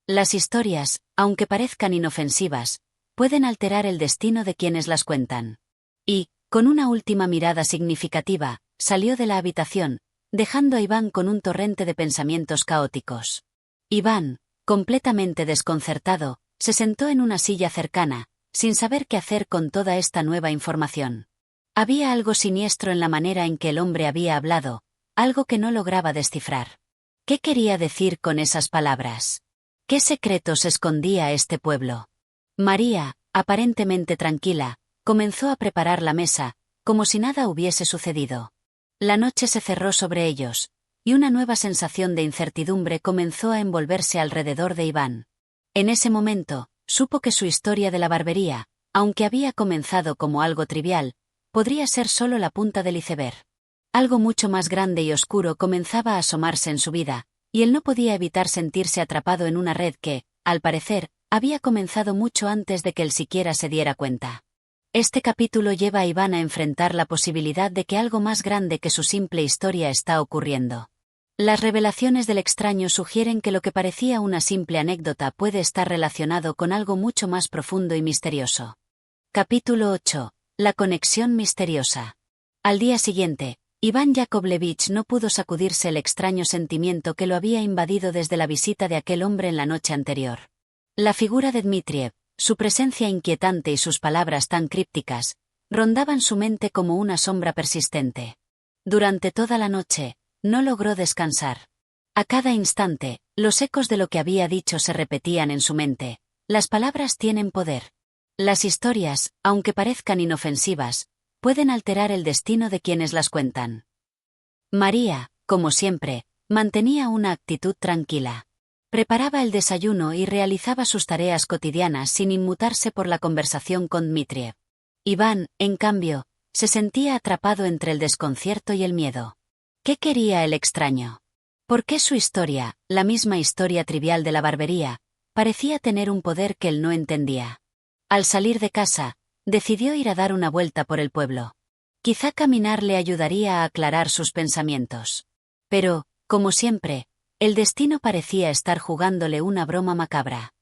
Las historias, aunque parezcan inofensivas, pueden alterar el destino de quienes las cuentan. Y, con una última mirada significativa, salió de la habitación, dejando a Iván con un torrente de pensamientos caóticos. Iván, completamente desconcertado, se sentó en una silla cercana, sin saber qué hacer con toda esta nueva información. Había algo siniestro en la manera en que el hombre había hablado, algo que no lograba descifrar. ¿Qué quería decir con esas palabras? ¿Qué secretos escondía este pueblo? María, aparentemente tranquila, comenzó a preparar la mesa, como si nada hubiese sucedido. La noche se cerró sobre ellos, y una nueva sensación de incertidumbre comenzó a envolverse alrededor de Iván. En ese momento, supo que su historia de la barbería, aunque había comenzado como algo trivial, podría ser solo la punta del iceberg. Algo mucho más grande y oscuro comenzaba a asomarse en su vida, y él no podía evitar sentirse atrapado en una red que, al parecer, había comenzado mucho antes de que él siquiera se diera cuenta. Este capítulo lleva a Iván a enfrentar la posibilidad de que algo más grande que su simple historia está ocurriendo. Las revelaciones del extraño sugieren que lo que parecía una simple anécdota puede estar relacionado con algo mucho más profundo y misterioso. Capítulo 8. La conexión misteriosa. Al día siguiente, Iván Yakovlevich no pudo sacudirse el extraño sentimiento que lo había invadido desde la visita de aquel hombre en la noche anterior. La figura de Dmitriev, su presencia inquietante y sus palabras tan crípticas, rondaban su mente como una sombra persistente. Durante toda la noche, no logró descansar. A cada instante, los ecos de lo que había dicho se repetían en su mente. Las palabras tienen poder. Las historias, aunque parezcan inofensivas, pueden alterar el destino de quienes las cuentan. María, como siempre, mantenía una actitud tranquila. Preparaba el desayuno y realizaba sus tareas cotidianas sin inmutarse por la conversación con Dmitriev. Iván, en cambio, se sentía atrapado entre el desconcierto y el miedo. ¿Qué quería el extraño? ¿Por qué su historia, la misma historia trivial de la barbería, parecía tener un poder que él no entendía? Al salir de casa, decidió ir a dar una vuelta por el pueblo. Quizá caminar le ayudaría a aclarar sus pensamientos. Pero, como siempre, el destino parecía estar jugándole una broma macabra.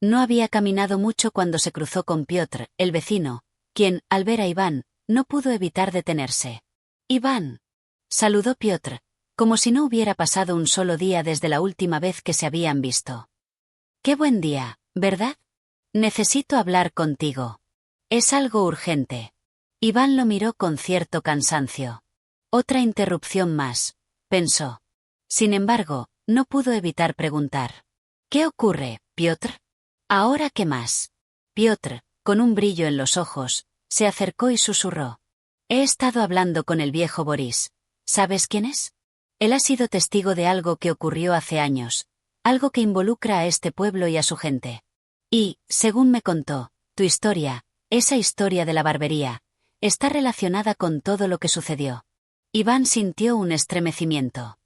No había caminado mucho cuando se cruzó con Piotr, el vecino, quien, al ver a Iván, no pudo evitar detenerse. «Iván», saludó Piotr, como si no hubiera pasado un solo día desde la última vez que se habían visto. «Qué buen día, ¿verdad? Necesito hablar contigo. Es algo urgente». Iván lo miró con cierto cansancio. Otra interrupción más, pensó. Sin embargo, no pudo evitar preguntar. «¿Qué ocurre, Piotr? ¿Ahora qué más?» Piotr, con un brillo en los ojos, se acercó y susurró. «He estado hablando con el viejo Boris. ¿Sabes quién es? Él ha sido testigo de algo que ocurrió hace años, algo que involucra a este pueblo y a su gente. Y, según me contó, tu historia, esa historia de la barbería, está relacionada con todo lo que sucedió». Iván sintió un estremecimiento.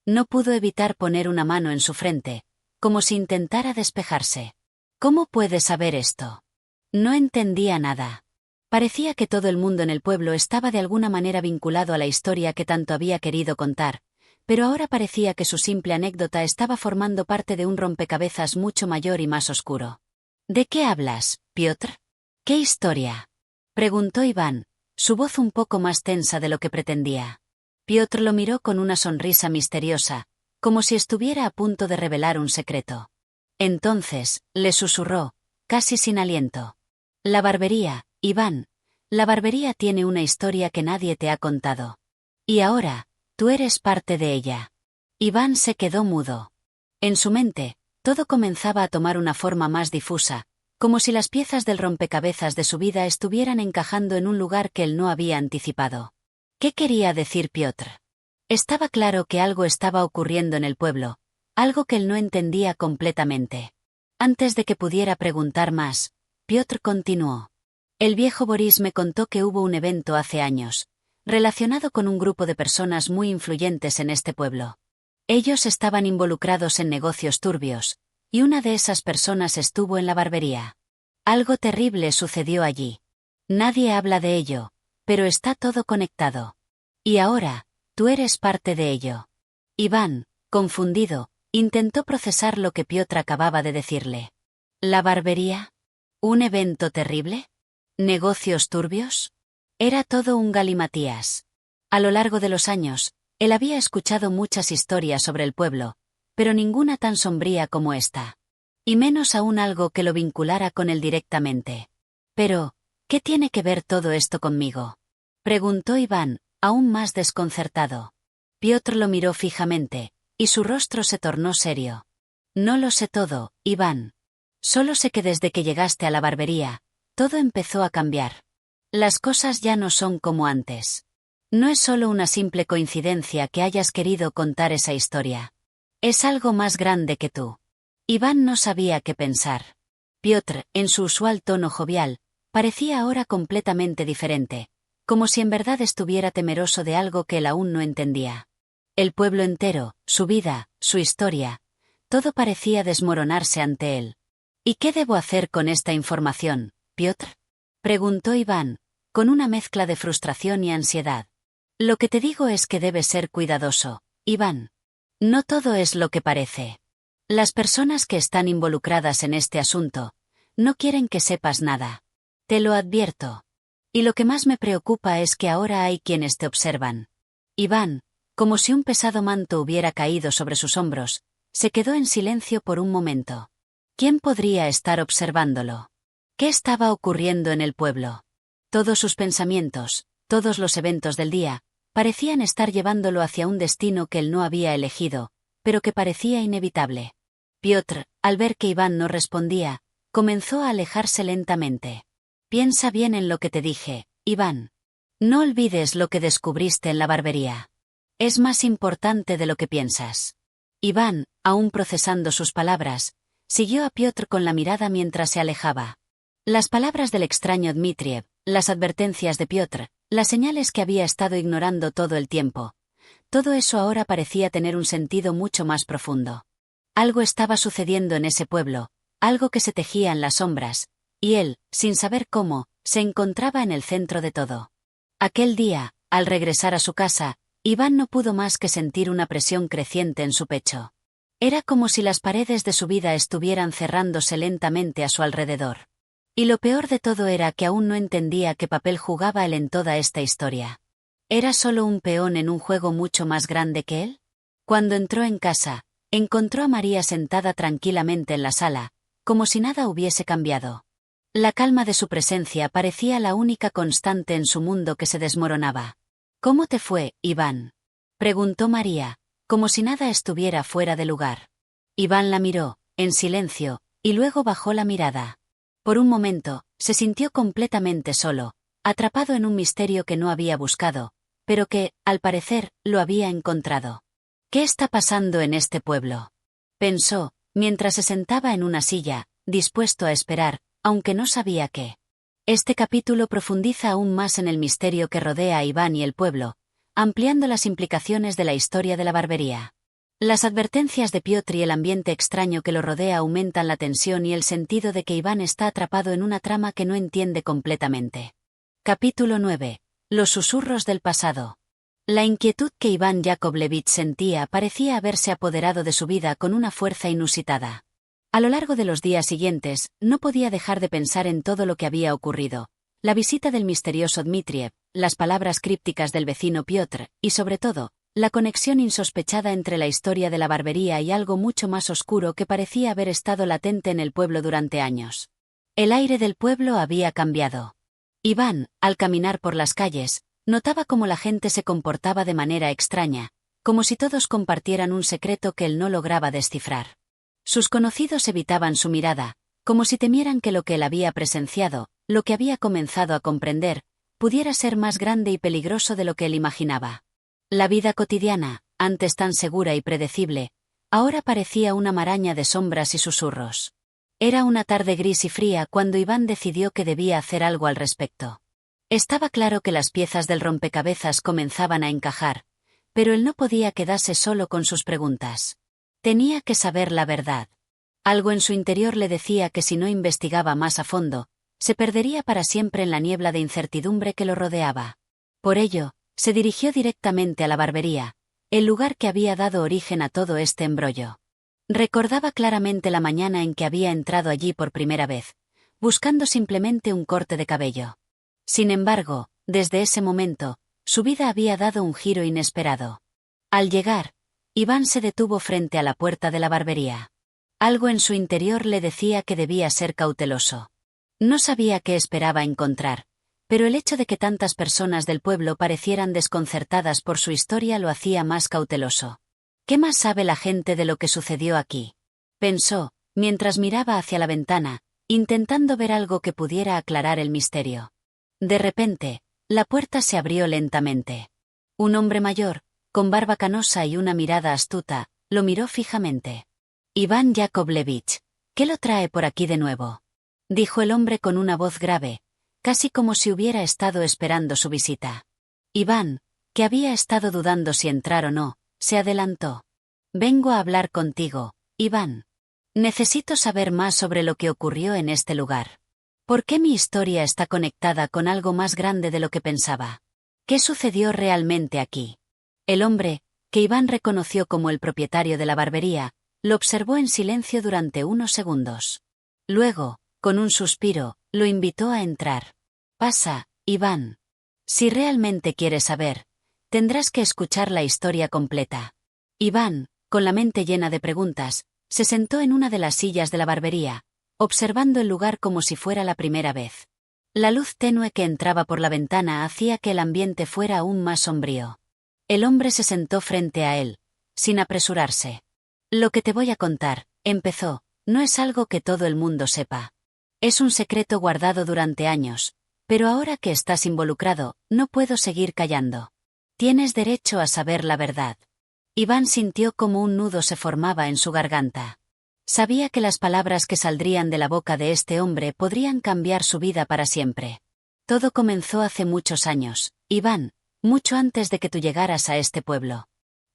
No pudo evitar poner una mano en su frente, como si intentara despejarse. «¿Cómo puedes saber esto?» No entendía nada. Parecía que todo el mundo en el pueblo estaba de alguna manera vinculado a la historia que tanto había querido contar, pero ahora parecía que su simple anécdota estaba formando parte de un rompecabezas mucho mayor y más oscuro. «¿De qué hablas, Piotr? ¿Qué historia?», preguntó Iván, su voz un poco más tensa de lo que pretendía. Piotr lo miró con una sonrisa misteriosa, como si estuviera a punto de revelar un secreto. Entonces, le susurró, casi sin aliento. «La barbería, Iván, la barbería tiene una historia que nadie te ha contado. Y ahora, tú eres parte de ella». Iván se quedó mudo. En su mente, todo comenzaba a tomar una forma más difusa, como si las piezas del rompecabezas de su vida estuvieran encajando en un lugar que él no había anticipado. ¿Qué quería decir Piotr? Estaba claro que algo estaba ocurriendo en el pueblo, algo que él no entendía completamente. Antes de que pudiera preguntar más, Piotr continuó. «El viejo Boris me contó que hubo un evento hace años, relacionado con un grupo de personas muy influyentes en este pueblo. Ellos estaban involucrados en negocios turbios, y una de esas personas estuvo en la barbería. Algo terrible sucedió allí. Nadie habla de ello, pero está todo conectado. Y ahora, tú eres parte de ello». Iván, confundido, intentó procesar lo que Piotr acababa de decirle. ¿La barbería? ¿Un evento terrible? ¿Negocios turbios? Era todo un galimatías. A lo largo de los años, él había escuchado muchas historias sobre el pueblo, pero ninguna tan sombría como esta. Y menos aún algo que lo vinculara con él directamente. «Pero, ¿qué tiene que ver todo esto conmigo?», preguntó Iván, aún más desconcertado. Piotr lo miró fijamente, y su rostro se tornó serio. «No lo sé todo, Iván. Solo sé que desde que llegaste a la barbería, todo empezó a cambiar. Las cosas ya no son como antes. No es solo una simple coincidencia que hayas querido contar esa historia. Es algo más grande que tú». Iván no sabía qué pensar. Piotr, en su usual tono jovial, parecía ahora completamente diferente, como si en verdad estuviera temeroso de algo que él aún no entendía. El pueblo entero, su vida, su historia, todo parecía desmoronarse ante él. «¿Y qué debo hacer con esta información, Piotr?», preguntó Iván, con una mezcla de frustración y ansiedad. «Lo que te digo es que debes ser cuidadoso, Iván. No todo es lo que parece. Las personas que están involucradas en este asunto no quieren que sepas nada. Te lo advierto. Y lo que más me preocupa es que ahora hay quienes te observan». Iván, como si un pesado manto hubiera caído sobre sus hombros, se quedó en silencio por un momento. ¿Quién podría estar observándolo? ¿Qué estaba ocurriendo en el pueblo? Todos sus pensamientos, todos los eventos del día, parecían estar llevándolo hacia un destino que él no había elegido, pero que parecía inevitable. Piotr, al ver que Iván no respondía, comenzó a alejarse lentamente. «Piensa bien en lo que te dije, Iván. No olvides lo que descubriste en la barbería. Es más importante de lo que piensas». Iván, aún procesando sus palabras, siguió a Piotr con la mirada mientras se alejaba. Las palabras del extraño Dmitriev, las advertencias de Piotr, las señales que había estado ignorando todo el tiempo, todo eso ahora parecía tener un sentido mucho más profundo. Algo estaba sucediendo en ese pueblo, algo que se tejía en las sombras, y él, sin saber cómo, se encontraba en el centro de todo. Aquel día, al regresar a su casa, Iván no pudo más que sentir una presión creciente en su pecho. Era como si las paredes de su vida estuvieran cerrándose lentamente a su alrededor. Y lo peor de todo era que aún no entendía qué papel jugaba él en toda esta historia. ¿Era solo un peón en un juego mucho más grande que él? Cuando entró en casa, encontró a María sentada tranquilamente en la sala, como si nada hubiese cambiado. La calma de su presencia parecía la única constante en su mundo que se desmoronaba. ¿Cómo te fue, Iván?, preguntó María, como si nada estuviera fuera de lugar. Iván la miró, en silencio, y luego bajó la mirada. Por un momento, se sintió completamente solo, atrapado en un misterio que no había buscado, pero que, al parecer, lo había encontrado. ¿Qué está pasando en este pueblo?, pensó, mientras se sentaba en una silla, dispuesto a esperar, aunque no sabía qué. Este capítulo profundiza aún más en el misterio que rodea a Iván y el pueblo, ampliando las implicaciones de la historia de la barbería. Las advertencias de Piotr y el ambiente extraño que lo rodea aumentan la tensión y el sentido de que Iván está atrapado en una trama que no entiende completamente. Capítulo 9. Los susurros del pasado. La inquietud que Iván Yakovlevich sentía parecía haberse apoderado de su vida con una fuerza inusitada. A lo largo de los días siguientes, no podía dejar de pensar en todo lo que había ocurrido: la visita del misterioso Dmitriev, las palabras crípticas del vecino Piotr, y sobre todo, la conexión insospechada entre la historia de la barbería y algo mucho más oscuro que parecía haber estado latente en el pueblo durante años. El aire del pueblo había cambiado. Iván, al caminar por las calles, notaba cómo la gente se comportaba de manera extraña, como si todos compartieran un secreto que él no lograba descifrar. Sus conocidos evitaban su mirada, como si temieran que lo que él había presenciado, lo que había comenzado a comprender, pudiera ser más grande y peligroso de lo que él imaginaba. La vida cotidiana, antes tan segura y predecible, ahora parecía una maraña de sombras y susurros. Era una tarde gris y fría cuando Iván decidió que debía hacer algo al respecto. Estaba claro que las piezas del rompecabezas comenzaban a encajar, pero él no podía quedarse solo con sus preguntas. Tenía que saber la verdad. Algo en su interior le decía que si no investigaba más a fondo, se perdería para siempre en la niebla de incertidumbre que lo rodeaba. Por ello, se dirigió directamente a la barbería, el lugar que había dado origen a todo este embrollo. Recordaba claramente la mañana en que había entrado allí por primera vez, buscando simplemente un corte de cabello. Sin embargo, desde ese momento, su vida había dado un giro inesperado. Al llegar, Iván se detuvo frente a la puerta de la barbería. Algo en su interior le decía que debía ser cauteloso. No sabía qué esperaba encontrar, pero el hecho de que tantas personas del pueblo parecieran desconcertadas por su historia lo hacía más cauteloso. ¿Qué más sabe la gente de lo que sucedió aquí?, pensó, mientras miraba hacia la ventana, intentando ver algo que pudiera aclarar el misterio. De repente, la puerta se abrió lentamente. Un hombre mayor, con barba canosa y una mirada astuta, lo miró fijamente. «Iván Yakovlevich, ¿qué lo trae por aquí de nuevo?», dijo el hombre con una voz grave, casi como si hubiera estado esperando su visita. Iván, que había estado dudando si entrar o no, se adelantó. «Vengo a hablar contigo, Iván. Necesito saber más sobre lo que ocurrió en este lugar. ¿Por qué mi historia está conectada con algo más grande de lo que pensaba? ¿Qué sucedió realmente aquí?». El hombre, que Iván reconoció como el propietario de la barbería, lo observó en silencio durante unos segundos. Luego, con un suspiro, lo invitó a entrar. «Pasa, Iván. Si realmente quieres saber, tendrás que escuchar la historia completa». Iván, con la mente llena de preguntas, se sentó en una de las sillas de la barbería, observando el lugar como si fuera la primera vez. La luz tenue que entraba por la ventana hacía que el ambiente fuera aún más sombrío. El hombre se sentó frente a él, sin apresurarse. «Lo que te voy a contar», empezó, «no es algo que todo el mundo sepa. Es un secreto guardado durante años, pero ahora que estás involucrado, no puedo seguir callando. Tienes derecho a saber la verdad». Iván sintió como un nudo se formaba en su garganta. Sabía que las palabras que saldrían de la boca de este hombre podrían cambiar su vida para siempre. Todo comenzó hace muchos años, Iván, mucho antes de que tú llegaras a este pueblo.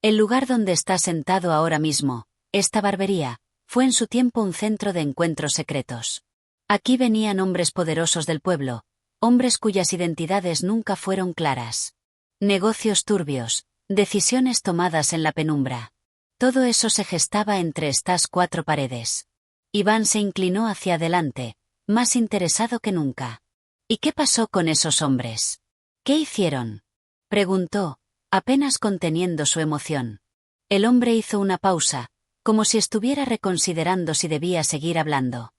El lugar donde estás sentado ahora mismo, esta barbería, fue en su tiempo un centro de encuentros secretos. Aquí venían hombres poderosos del pueblo, hombres cuyas identidades nunca fueron claras. Negocios turbios, decisiones tomadas en la penumbra. Todo eso se gestaba entre estas cuatro paredes. Iván se inclinó hacia adelante, más interesado que nunca. ¿Y qué pasó con esos hombres? ¿Qué hicieron? Preguntó, apenas conteniendo su emoción. El hombre hizo una pausa, como si estuviera reconsiderando si debía seguir hablando.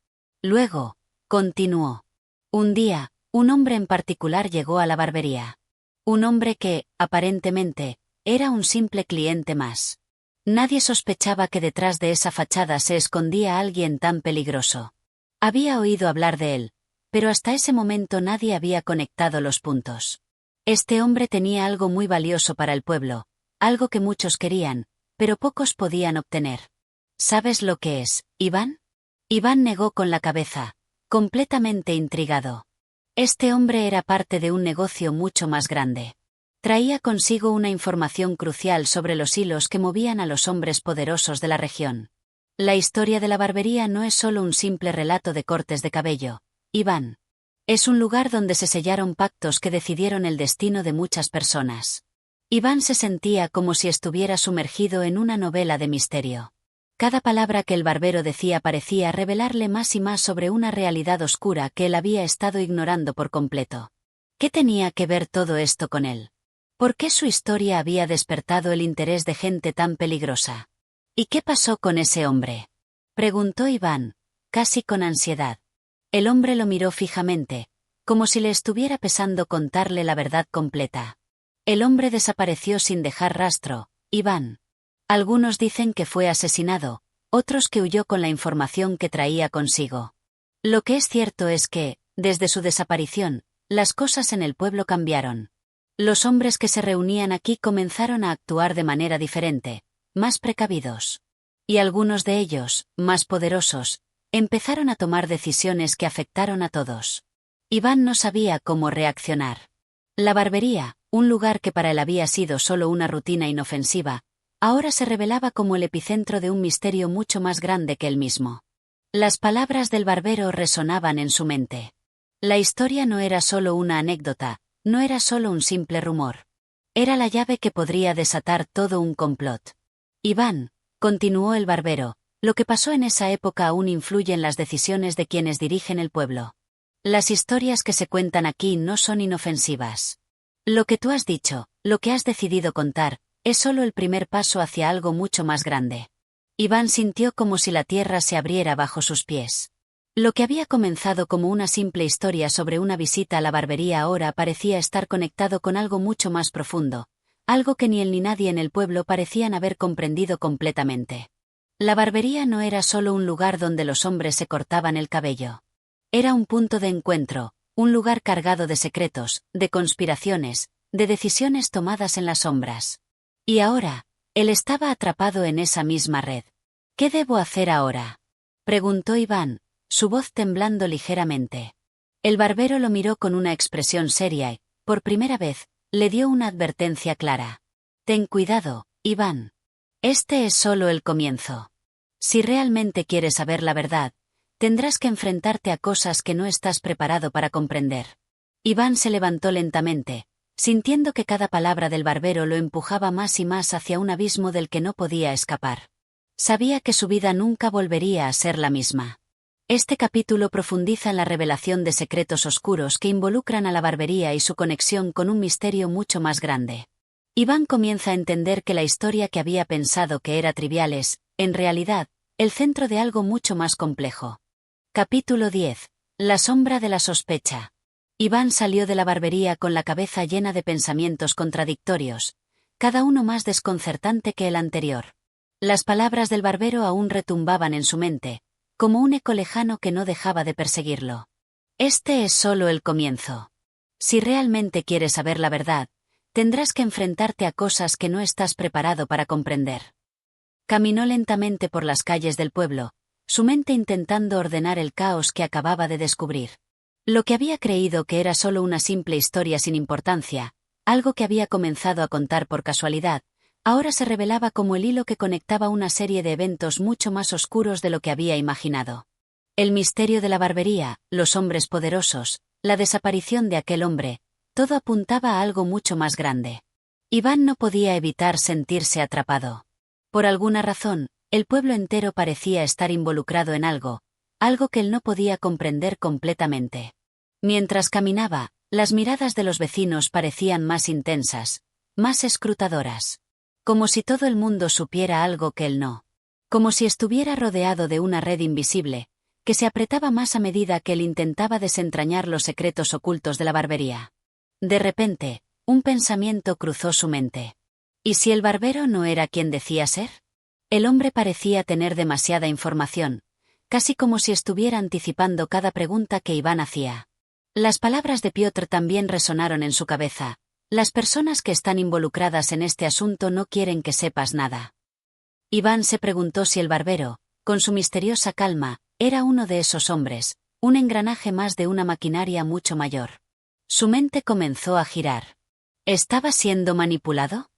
Luego, continuó. Un día, un hombre en particular llegó a la barbería. Un hombre que, aparentemente, era un simple cliente más. Nadie sospechaba que detrás de esa fachada se escondía alguien tan peligroso. Había oído hablar de él, pero hasta ese momento nadie había conectado los puntos. Este hombre tenía algo muy valioso para el pueblo, algo que muchos querían, pero pocos podían obtener. ¿Sabes lo que es, Iván? Iván negó con la cabeza, completamente intrigado. Este hombre era parte de un negocio mucho más grande. Traía consigo una información crucial sobre los hilos que movían a los hombres poderosos de la región. La historia de la barbería no es solo un simple relato de cortes de cabello, Iván. Es un lugar donde se sellaron pactos que decidieron el destino de muchas personas. Iván se sentía como si estuviera sumergido en una novela de misterio. Cada palabra que el barbero decía parecía revelarle más y más sobre una realidad oscura que él había estado ignorando por completo. ¿Qué tenía que ver todo esto con él? ¿Por qué su historia había despertado el interés de gente tan peligrosa? ¿Y qué pasó con ese hombre? Preguntó Iván, casi con ansiedad. El hombre lo miró fijamente, como si le estuviera pesando contarle la verdad completa. El hombre desapareció sin dejar rastro, Iván. Algunos dicen que fue asesinado, otros que huyó con la información que traía consigo. Lo que es cierto es que, desde su desaparición, las cosas en el pueblo cambiaron. Los hombres que se reunían aquí comenzaron a actuar de manera diferente, más precavidos. Y algunos de ellos, más poderosos, empezaron a tomar decisiones que afectaron a todos. Iván no sabía cómo reaccionar. La barbería, un lugar que para él había sido solo una rutina inofensiva, ahora se revelaba como el epicentro de un misterio mucho más grande que él mismo. Las palabras del barbero resonaban en su mente. La historia no era solo una anécdota, no era solo un simple rumor. Era la llave que podría desatar todo un complot. Iván, continuó el barbero, lo que pasó en esa época aún influye en las decisiones de quienes dirigen el pueblo. Las historias que se cuentan aquí no son inofensivas. Lo que tú has dicho, lo que has decidido contar, es solo el primer paso hacia algo mucho más grande. Iván sintió como si la tierra se abriera bajo sus pies. Lo que había comenzado como una simple historia sobre una visita a la barbería ahora parecía estar conectado con algo mucho más profundo, algo que ni él ni nadie en el pueblo parecían haber comprendido completamente. La barbería no era solo un lugar donde los hombres se cortaban el cabello. Era un punto de encuentro, un lugar cargado de secretos, de conspiraciones, de decisiones tomadas en las sombras. Y ahora, él estaba atrapado en esa misma red. ¿Qué debo hacer ahora?, preguntó Iván, su voz temblando ligeramente. El barbero lo miró con una expresión seria y, por primera vez, le dio una advertencia clara. Ten cuidado, Iván. Este es solo el comienzo. Si realmente quieres saber la verdad, tendrás que enfrentarte a cosas que no estás preparado para comprender. Iván se levantó lentamente, sintiendo que cada palabra del barbero lo empujaba más y más hacia un abismo del que no podía escapar. Sabía que su vida nunca volvería a ser la misma. Este capítulo profundiza en la revelación de secretos oscuros que involucran a la barbería y su conexión con un misterio mucho más grande. Iván comienza a entender que la historia que había pensado que era trivial es, en realidad, el centro de algo mucho más complejo. Capítulo 10. La sombra de la sospecha. Iván salió de la barbería con la cabeza llena de pensamientos contradictorios, cada uno más desconcertante que el anterior. Las palabras del barbero aún retumbaban en su mente, como un eco lejano que no dejaba de perseguirlo. Este es solo el comienzo. Si realmente quieres saber la verdad, tendrás que enfrentarte a cosas que no estás preparado para comprender. Caminó lentamente por las calles del pueblo, su mente intentando ordenar el caos que acababa de descubrir. Lo que había creído que era solo una simple historia sin importancia, algo que había comenzado a contar por casualidad, ahora se revelaba como el hilo que conectaba una serie de eventos mucho más oscuros de lo que había imaginado. El misterio de la barbería, los hombres poderosos, la desaparición de aquel hombre, todo apuntaba a algo mucho más grande. Iván no podía evitar sentirse atrapado. Por alguna razón, el pueblo entero parecía estar involucrado en algo, algo que él no podía comprender completamente. Mientras caminaba, las miradas de los vecinos parecían más intensas, más escrutadoras. Como si todo el mundo supiera algo que él no. Como si estuviera rodeado de una red invisible, que se apretaba más a medida que él intentaba desentrañar los secretos ocultos de la barbería. De repente, un pensamiento cruzó su mente. ¿Y si el barbero no era quien decía ser? El hombre parecía tener demasiada información, casi como si estuviera anticipando cada pregunta que Iván hacía. Las palabras de Piotr también resonaron en su cabeza. Las personas que están involucradas en este asunto no quieren que sepas nada. Iván se preguntó si el barbero, con su misteriosa calma, era uno de esos hombres, un engranaje más de una maquinaria mucho mayor. Su mente comenzó a girar. ¿Estaba siendo manipulado?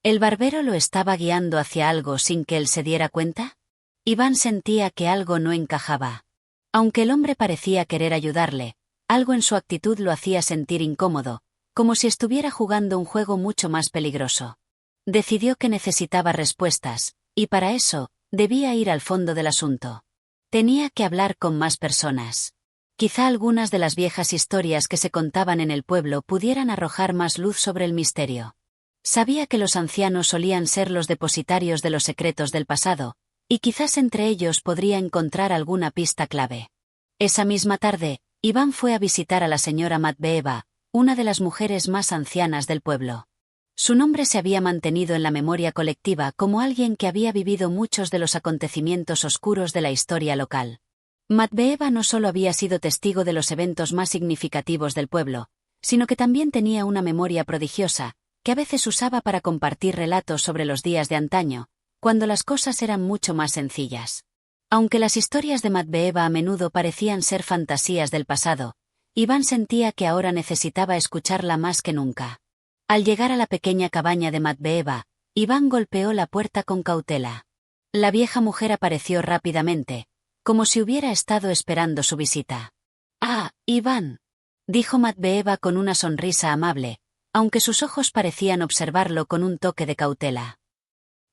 ¿El barbero lo estaba guiando hacia algo sin que él se diera cuenta? Iván sentía que algo no encajaba. Aunque el hombre parecía querer ayudarle, algo en su actitud lo hacía sentir incómodo, como si estuviera jugando un juego mucho más peligroso. Decidió que necesitaba respuestas, y para eso, debía ir al fondo del asunto. Tenía que hablar con más personas. Quizá algunas de las viejas historias que se contaban en el pueblo pudieran arrojar más luz sobre el misterio. Sabía que los ancianos solían ser los depositarios de los secretos del pasado, y quizás entre ellos podría encontrar alguna pista clave. Esa misma tarde, Iván fue a visitar a la señora Matveeva, una de las mujeres más ancianas del pueblo. Su nombre se había mantenido en la memoria colectiva como alguien que había vivido muchos de los acontecimientos oscuros de la historia local. Matveeva no solo había sido testigo de los eventos más significativos del pueblo, sino que también tenía una memoria prodigiosa, que a veces usaba para compartir relatos sobre los días de antaño, cuando las cosas eran mucho más sencillas. Aunque las historias de Matveeva a menudo parecían ser fantasías del pasado, Iván sentía que ahora necesitaba escucharla más que nunca. Al llegar a la pequeña cabaña de Matveeva, Iván golpeó la puerta con cautela. La vieja mujer apareció rápidamente, como si hubiera estado esperando su visita. «Ah, Iván», dijo Matveeva con una sonrisa amable, aunque sus ojos parecían observarlo con un toque de cautela.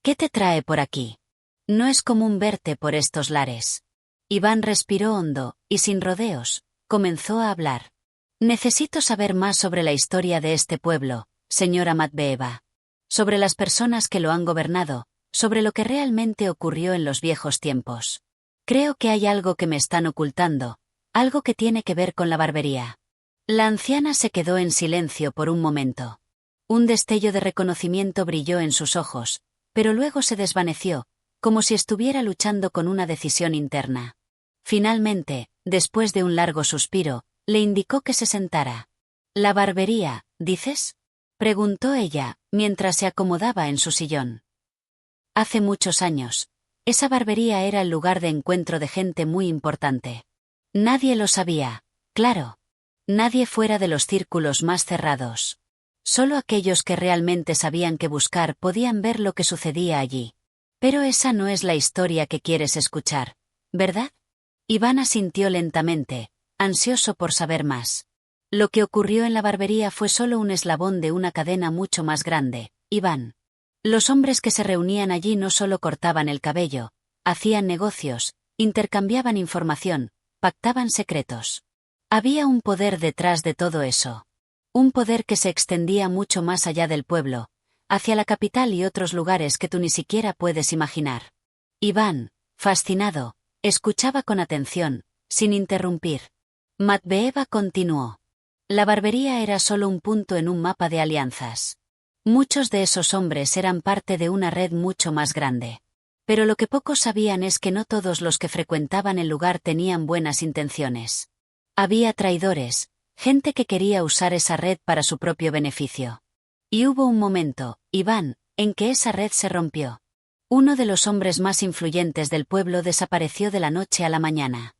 «¿Qué te trae por aquí? No es común verte por estos lares». Iván respiró hondo, y sin rodeos, comenzó a hablar. «Necesito saber más sobre la historia de este pueblo, señora Matveeva. Sobre las personas que lo han gobernado, sobre lo que realmente ocurrió en los viejos tiempos. Creo que hay algo que me están ocultando, algo que tiene que ver con la barbería». La anciana se quedó en silencio por un momento. Un destello de reconocimiento brilló en sus ojos, pero luego se desvaneció, como si estuviera luchando con una decisión interna. Finalmente, después de un largo suspiro, le indicó que se sentara. «¿La barbería, dices?», preguntó ella, mientras se acomodaba en su sillón. Hace muchos años, esa barbería era el lugar de encuentro de gente muy importante. Nadie lo sabía, claro. Nadie fuera de los círculos más cerrados. Solo aquellos que realmente sabían qué buscar podían ver lo que sucedía allí. Pero esa no es la historia que quieres escuchar, ¿verdad? Iván asintió lentamente, ansioso por saber más. Lo que ocurrió en la barbería fue solo un eslabón de una cadena mucho más grande, Iván. Los hombres que se reunían allí no solo cortaban el cabello, hacían negocios, intercambiaban información, pactaban secretos. Había un poder detrás de todo eso. Un poder que se extendía mucho más allá del pueblo, hacia la capital y otros lugares que tú ni siquiera puedes imaginar. Iván, fascinado, escuchaba con atención, sin interrumpir. Matveeva continuó. La barbería era solo un punto en un mapa de alianzas. Muchos de esos hombres eran parte de una red mucho más grande. Pero lo que pocos sabían es que no todos los que frecuentaban el lugar tenían buenas intenciones. Había traidores, gente que quería usar esa red para su propio beneficio. Y hubo un momento, Iván, en que esa red se rompió. Uno de los hombres más influyentes del pueblo desapareció de la noche a la mañana.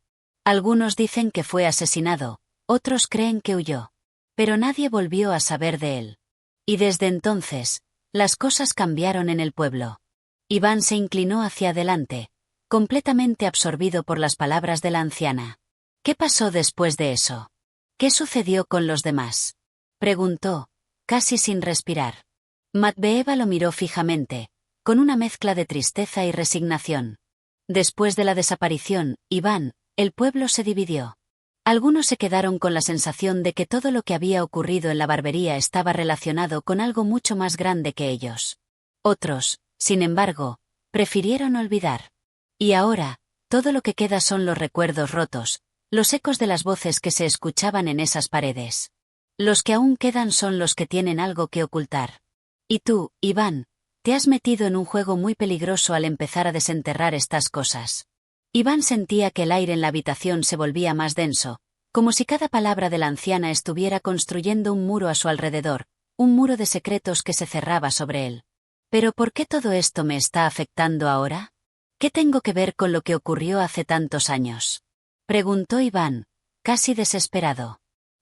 Algunos dicen que fue asesinado, otros creen que huyó. Pero nadie volvió a saber de él. Y desde entonces, las cosas cambiaron en el pueblo. Iván se inclinó hacia adelante, completamente absorbido por las palabras de la anciana. ¿Qué pasó después de eso? ¿Qué sucedió con los demás?, preguntó, casi sin respirar. Matveeva lo miró fijamente, con una mezcla de tristeza y resignación. Después de la desaparición, Iván, el pueblo se dividió. Algunos se quedaron con la sensación de que todo lo que había ocurrido en la barbería estaba relacionado con algo mucho más grande que ellos. Otros, sin embargo, prefirieron olvidar. Y ahora, todo lo que queda son los recuerdos rotos, los ecos de las voces que se escuchaban en esas paredes. Los que aún quedan son los que tienen algo que ocultar. Y tú, Iván, te has metido en un juego muy peligroso al empezar a desenterrar estas cosas. Iván sentía que el aire en la habitación se volvía más denso, como si cada palabra de la anciana estuviera construyendo un muro a su alrededor, un muro de secretos que se cerraba sobre él. ¿Pero por qué todo esto me está afectando ahora? ¿Qué tengo que ver con lo que ocurrió hace tantos años? Preguntó Iván, casi desesperado.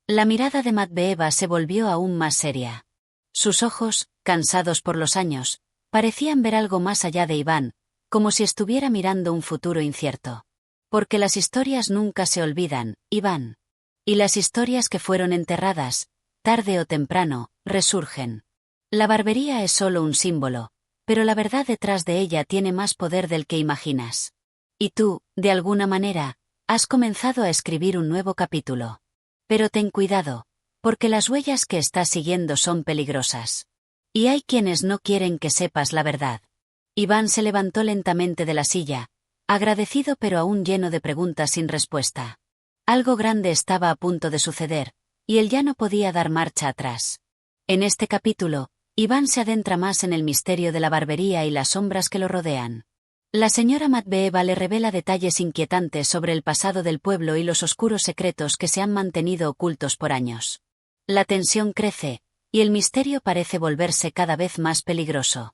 La mirada de Matveeva se volvió aún más seria. Sus ojos, cansados por los años, parecían ver algo más allá de Iván, como si estuviera mirando un futuro incierto. Porque las historias nunca se olvidan, Iván. Y las historias que fueron enterradas, tarde o temprano, resurgen. La barbería es solo un símbolo, pero la verdad detrás de ella tiene más poder del que imaginas. Y tú, de alguna manera, has comenzado a escribir un nuevo capítulo. Pero ten cuidado, porque las huellas que estás siguiendo son peligrosas. Y hay quienes no quieren que sepas la verdad. Iván se levantó lentamente de la silla, agradecido pero aún lleno de preguntas sin respuesta. Algo grande estaba a punto de suceder, y él ya no podía dar marcha atrás. En este capítulo, Iván se adentra más en el misterio de la barbería y las sombras que lo rodean. La señora Matveeva le revela detalles inquietantes sobre el pasado del pueblo y los oscuros secretos que se han mantenido ocultos por años. La tensión crece, y el misterio parece volverse cada vez más peligroso.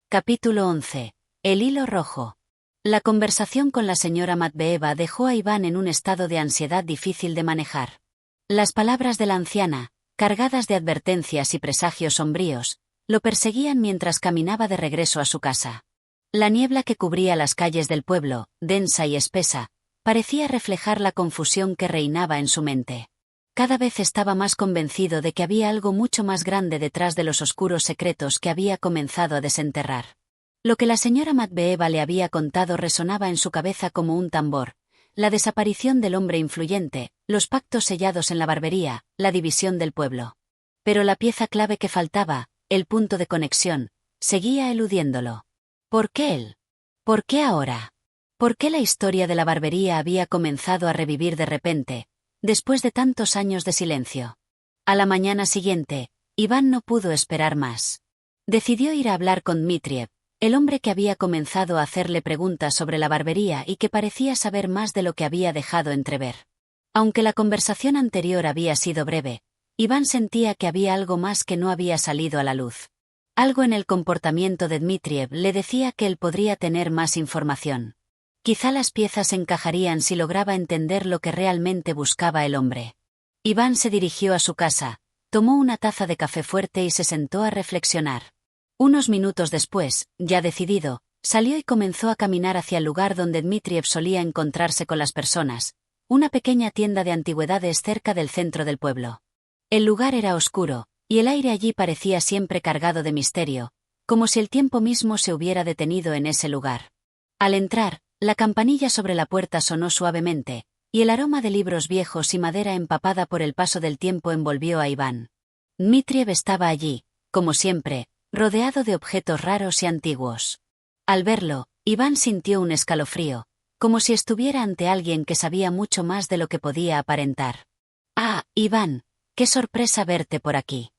Capítulo 11. El hilo rojo. La conversación con la señora Matveeva dejó a Iván en un estado de ansiedad difícil de manejar. Las palabras de la anciana, cargadas de advertencias y presagios sombríos, lo perseguían mientras caminaba de regreso a su casa. La niebla que cubría las calles del pueblo, densa y espesa, parecía reflejar la confusión que reinaba en su mente. Cada vez estaba más convencido de que había algo mucho más grande detrás de los oscuros secretos que había comenzado a desenterrar. Lo que la señora Matveeva le había contado resonaba en su cabeza como un tambor: la desaparición del hombre influyente, los pactos sellados en la barbería, la división del pueblo. Pero la pieza clave que faltaba, el punto de conexión, seguía eludiéndolo. ¿Por qué él? ¿Por qué ahora? ¿Por qué la historia de la barbería había comenzado a revivir de repente, después de tantos años de silencio? A la mañana siguiente, Iván no pudo esperar más. Decidió ir a hablar con Dmitriev, el hombre que había comenzado a hacerle preguntas sobre la barbería y que parecía saber más de lo que había dejado entrever. Aunque la conversación anterior había sido breve, Iván sentía que había algo más que no había salido a la luz. Algo en el comportamiento de Dmitriev le decía que él podría tener más información. Quizá las piezas encajarían si lograba entender lo que realmente buscaba el hombre. Iván se dirigió a su casa, tomó una taza de café fuerte y se sentó a reflexionar. Unos minutos después, ya decidido, salió y comenzó a caminar hacia el lugar donde Dmitriev solía encontrarse con las personas, una pequeña tienda de antigüedades cerca del centro del pueblo. El lugar era oscuro, y el aire allí parecía siempre cargado de misterio, como si el tiempo mismo se hubiera detenido en ese lugar. Al entrar, la campanilla sobre la puerta sonó suavemente, y el aroma de libros viejos y madera empapada por el paso del tiempo envolvió a Iván. Dmitriev estaba allí, como siempre, rodeado de objetos raros y antiguos. Al verlo, Iván sintió un escalofrío, como si estuviera ante alguien que sabía mucho más de lo que podía aparentar. «Ah, Iván, qué sorpresa verte por aquí.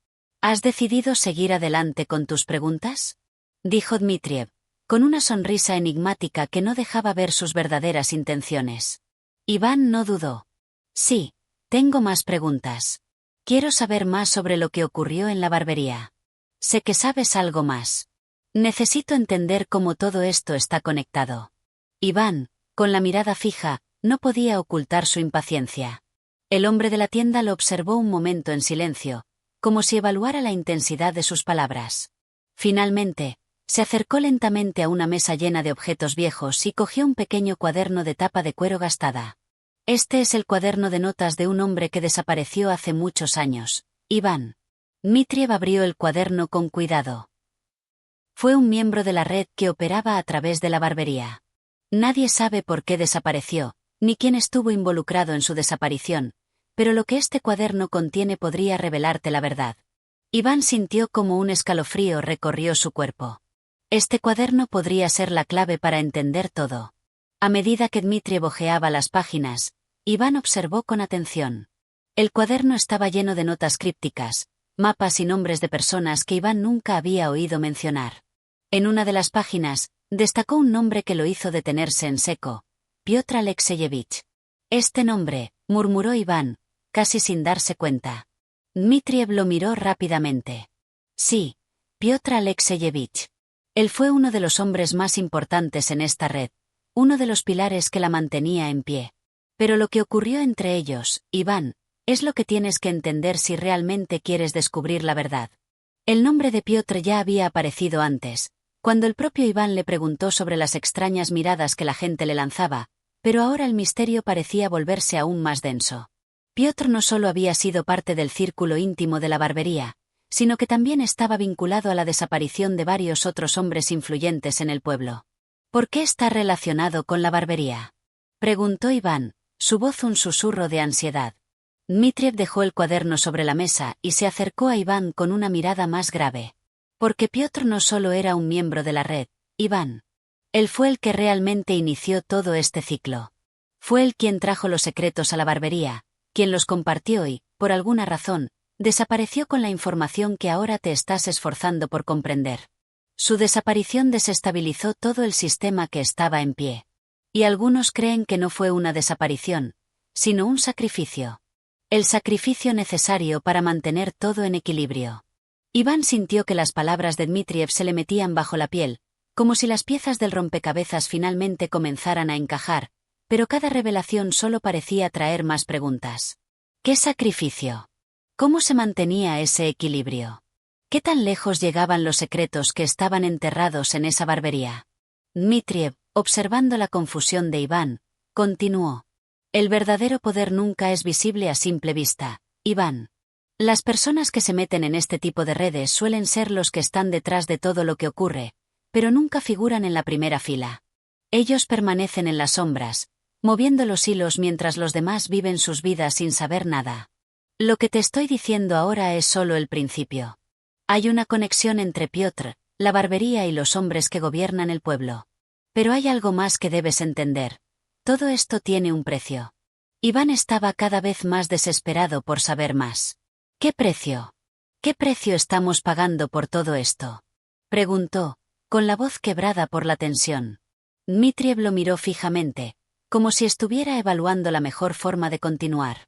¿Has decidido seguir adelante con tus preguntas?», dijo Dmitriev, con una sonrisa enigmática que no dejaba ver sus verdaderas intenciones. Iván no dudó. «Sí, tengo más preguntas. Quiero saber más sobre lo que ocurrió en la barbería. Sé que sabes algo más. Necesito entender cómo todo esto está conectado». Iván, con la mirada fija, no podía ocultar su impaciencia. El hombre de la tienda lo observó un momento en silencio, como si evaluara la intensidad de sus palabras. Finalmente, se acercó lentamente a una mesa llena de objetos viejos y cogió un pequeño cuaderno de tapa de cuero gastada. «Este es el cuaderno de notas de un hombre que desapareció hace muchos años, Iván». Dmitriev abrió el cuaderno con cuidado. Fue un miembro de la red que operaba a través de la barbería. Nadie sabe por qué desapareció, ni quién estuvo involucrado en su desaparición, pero lo que este cuaderno contiene podría revelarte la verdad. Iván sintió como un escalofrío recorrió su cuerpo. Este cuaderno podría ser la clave para entender todo. A medida que Dmitriev hojeaba las páginas, Iván observó con atención. El cuaderno estaba lleno de notas crípticas, mapas y nombres de personas que Iván nunca había oído mencionar. En una de las páginas, destacó un nombre que lo hizo detenerse en seco: Piotr Alexeyevich. Este nombre, murmuró Iván, casi sin darse cuenta. Dmitriev lo miró rápidamente. Sí, Piotr Alexeyevich. Él fue uno de los hombres más importantes en esta red, uno de los pilares que la mantenía en pie. Pero lo que ocurrió entre ellos, Iván, es lo que tienes que entender si realmente quieres descubrir la verdad. El nombre de Piotr ya había aparecido antes, cuando el propio Iván le preguntó sobre las extrañas miradas que la gente le lanzaba, pero ahora el misterio parecía volverse aún más denso. Piotr no solo había sido parte del círculo íntimo de la barbería, sino que también estaba vinculado a la desaparición de varios otros hombres influyentes en el pueblo. ¿Por qué está relacionado con la barbería?, preguntó Iván, su voz un susurro de ansiedad. Dmitriev dejó el cuaderno sobre la mesa y se acercó a Iván con una mirada más grave. Porque Piotr no solo era un miembro de la red, Iván. Él fue el que realmente inició todo este ciclo. Fue él quien trajo los secretos a la barbería, quien los compartió y, por alguna razón, desapareció con la información que ahora te estás esforzando por comprender. Su desaparición desestabilizó todo el sistema que estaba en pie. Y algunos creen que no fue una desaparición, sino un sacrificio. El sacrificio necesario para mantener todo en equilibrio. Iván sintió que las palabras de Dmitriev se le metían bajo la piel, como si las piezas del rompecabezas finalmente comenzaran a encajar, pero cada revelación solo parecía traer más preguntas. ¿Qué sacrificio? ¿Cómo se mantenía ese equilibrio? ¿Qué tan lejos llegaban los secretos que estaban enterrados en esa barbería? Dmitriev, observando la confusión de Iván, continuó. El verdadero poder nunca es visible a simple vista, Iván. Las personas que se meten en este tipo de redes suelen ser los que están detrás de todo lo que ocurre, pero nunca figuran en la primera fila. Ellos permanecen en las sombras, moviendo los hilos mientras los demás viven sus vidas sin saber nada. Lo que te estoy diciendo ahora es solo el principio. Hay una conexión entre Piotr, la barbería y los hombres que gobiernan el pueblo. Pero hay algo más que debes entender. Todo esto tiene un precio. Iván estaba cada vez más desesperado por saber más. ¿Qué precio? ¿Qué precio estamos pagando por todo esto?, preguntó, con la voz quebrada por la tensión. Dmitriev lo miró fijamente, como si estuviera evaluando la mejor forma de continuar.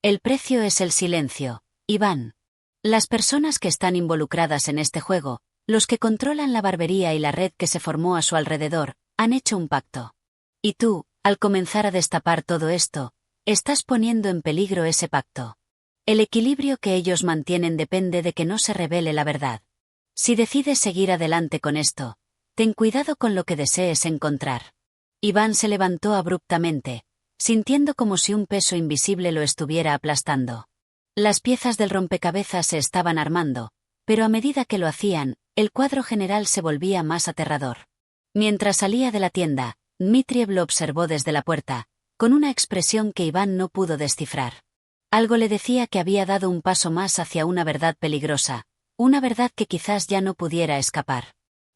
El precio es el silencio, Iván. Las personas que están involucradas en este juego, los que controlan la barbería y la red que se formó a su alrededor, han hecho un pacto. Y tú, al comenzar a destapar todo esto, estás poniendo en peligro ese pacto. El equilibrio que ellos mantienen depende de que no se revele la verdad. Si decides seguir adelante con esto, ten cuidado con lo que desees encontrar. Iván se levantó abruptamente, sintiendo como si un peso invisible lo estuviera aplastando. Las piezas del rompecabezas se estaban armando, pero a medida que lo hacían, el cuadro general se volvía más aterrador. Mientras salía de la tienda, Dmitriev lo observó desde la puerta, con una expresión que Iván no pudo descifrar. Algo le decía que había dado un paso más hacia una verdad peligrosa, una verdad que quizás ya no pudiera escapar.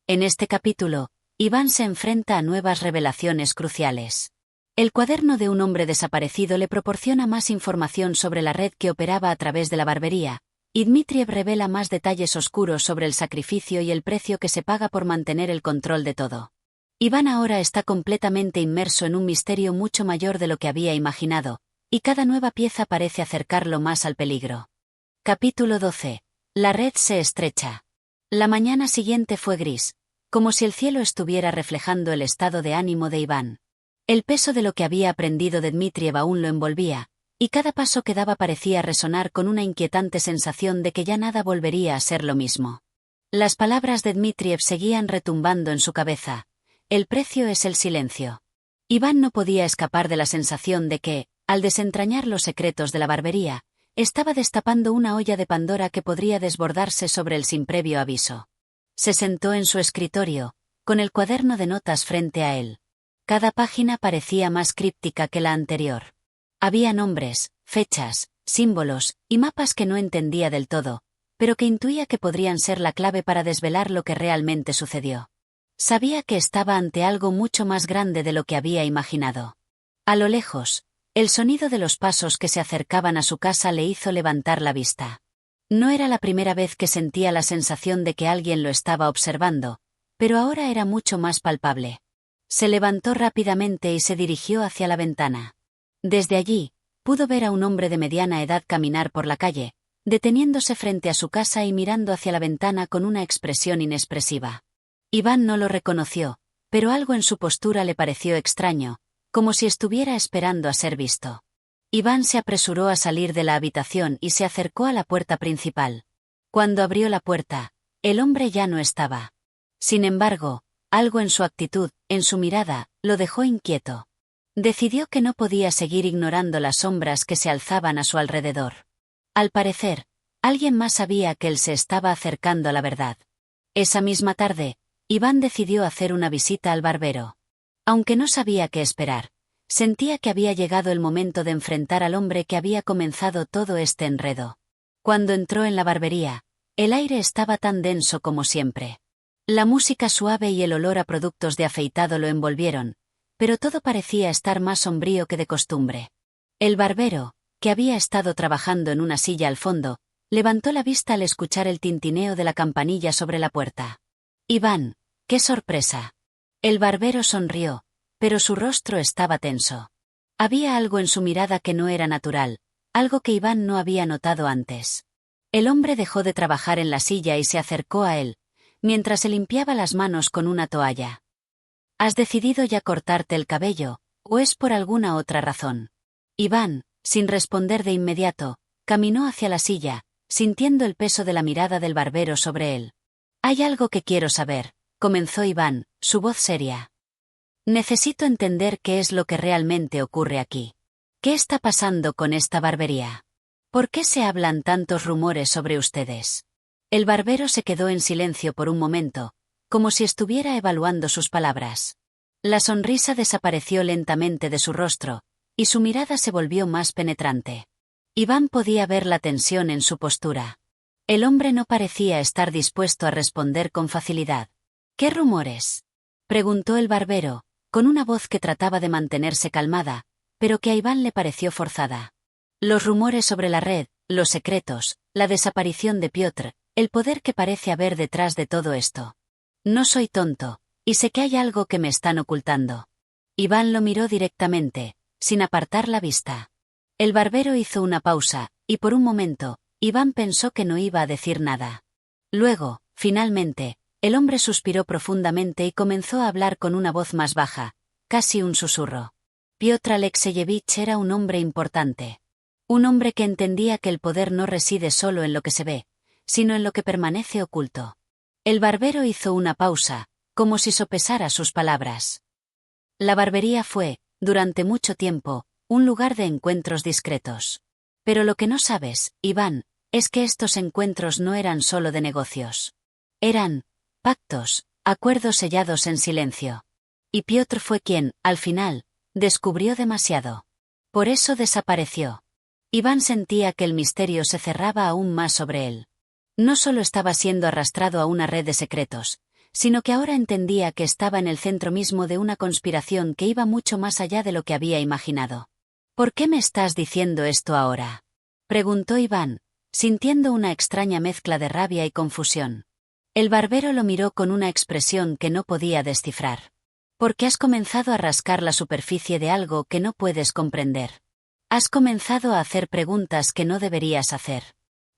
En este capítulo, Iván se enfrenta a nuevas revelaciones cruciales. El cuaderno de un hombre desaparecido le proporciona más información sobre la red que operaba a través de la barbería, y Dmitriev revela más detalles oscuros sobre el sacrificio y el precio que se paga por mantener el control de todo. Iván ahora está completamente inmerso en un misterio mucho mayor de lo que había imaginado, y cada nueva pieza parece acercarlo más al peligro. Capítulo 12. La red se estrecha. La mañana siguiente fue gris, como si el cielo estuviera reflejando el estado de ánimo de Iván. El peso de lo que había aprendido de Dmitriev aún lo envolvía, y cada paso que daba parecía resonar con una inquietante sensación de que ya nada volvería a ser lo mismo. Las palabras de Dmitriev seguían retumbando en su cabeza. El precio es el silencio. Iván no podía escapar de la sensación de que, al desentrañar los secretos de la barbería, estaba destapando una olla de Pandora que podría desbordarse sobre él sin previo aviso. Se sentó en su escritorio, con el cuaderno de notas frente a él. Cada página parecía más críptica que la anterior. Había nombres, fechas, símbolos y mapas que no entendía del todo, pero que intuía que podrían ser la clave para desvelar lo que realmente sucedió. Sabía que estaba ante algo mucho más grande de lo que había imaginado. A lo lejos, el sonido de los pasos que se acercaban a su casa le hizo levantar la vista. No era la primera vez que sentía la sensación de que alguien lo estaba observando, pero ahora era mucho más palpable. Se levantó rápidamente y se dirigió hacia la ventana. Desde allí, pudo ver a un hombre de mediana edad caminar por la calle, deteniéndose frente a su casa y mirando hacia la ventana con una expresión inexpresiva. Iván no lo reconoció, pero algo en su postura le pareció extraño, como si estuviera esperando a ser visto. Iván se apresuró a salir de la habitación y se acercó a la puerta principal. Cuando abrió la puerta, el hombre ya no estaba. Sin embargo, algo en su actitud, en su mirada, lo dejó inquieto. Decidió que no podía seguir ignorando las sombras que se alzaban a su alrededor. Al parecer, alguien más sabía que él se estaba acercando a la verdad. Esa misma tarde, Iván decidió hacer una visita al barbero. Aunque no sabía qué esperar, sentía que había llegado el momento de enfrentar al hombre que había comenzado todo este enredo. Cuando entró en la barbería, el aire estaba tan denso como siempre. La música suave y el olor a productos de afeitado lo envolvieron, pero todo parecía estar más sombrío que de costumbre. El barbero, que había estado trabajando en una silla al fondo, levantó la vista al escuchar el tintineo de la campanilla sobre la puerta. «Iván, qué sorpresa». El barbero sonrió, pero su rostro estaba tenso. Había algo en su mirada que no era natural, algo que Iván no había notado antes. El hombre dejó de trabajar en la silla y se acercó a él, mientras se limpiaba las manos con una toalla. ¿Has decidido ya cortarte el cabello, o es por alguna otra razón? Iván, sin responder de inmediato, caminó hacia la silla, sintiendo el peso de la mirada del barbero sobre él. «Hay algo que quiero saber», comenzó Iván, su voz seria. «Necesito entender qué es lo que realmente ocurre aquí. ¿Qué está pasando con esta barbería? ¿Por qué se hablan tantos rumores sobre ustedes?» El barbero se quedó en silencio por un momento, como si estuviera evaluando sus palabras. La sonrisa desapareció lentamente de su rostro, y su mirada se volvió más penetrante. Iván podía ver la tensión en su postura. El hombre no parecía estar dispuesto a responder con facilidad. «¿Qué rumores?», preguntó el barbero, con una voz que trataba de mantenerse calmada, pero que a Iván le pareció forzada. «Los rumores sobre la red, los secretos, la desaparición de Piotr, el poder que parece haber detrás de todo esto. No soy tonto, y sé que hay algo que me están ocultando». Iván lo miró directamente, sin apartar la vista. El barbero hizo una pausa, y por un momento, Iván pensó que no iba a decir nada. Luego, finalmente, el hombre suspiró profundamente y comenzó a hablar con una voz más baja, casi un susurro. Piotr Alexeyevich era un hombre importante. Un hombre que entendía que el poder no reside solo en lo que se ve, sino en lo que permanece oculto. El barbero hizo una pausa, como si sopesara sus palabras. La barbería fue, durante mucho tiempo, un lugar de encuentros discretos. Pero lo que no sabes, Iván, es que estos encuentros no eran solo de negocios. Eran pactos, acuerdos sellados en silencio. Y Piotr fue quien, al final, descubrió demasiado. Por eso desapareció. Iván sentía que el misterio se cerraba aún más sobre él. No solo estaba siendo arrastrado a una red de secretos, sino que ahora entendía que estaba en el centro mismo de una conspiración que iba mucho más allá de lo que había imaginado. «¿Por qué me estás diciendo esto ahora?», preguntó Iván, sintiendo una extraña mezcla de rabia y confusión. El barbero lo miró con una expresión que no podía descifrar. «Porque has comenzado a rascar la superficie de algo que no puedes comprender. Has comenzado a hacer preguntas que no deberías hacer.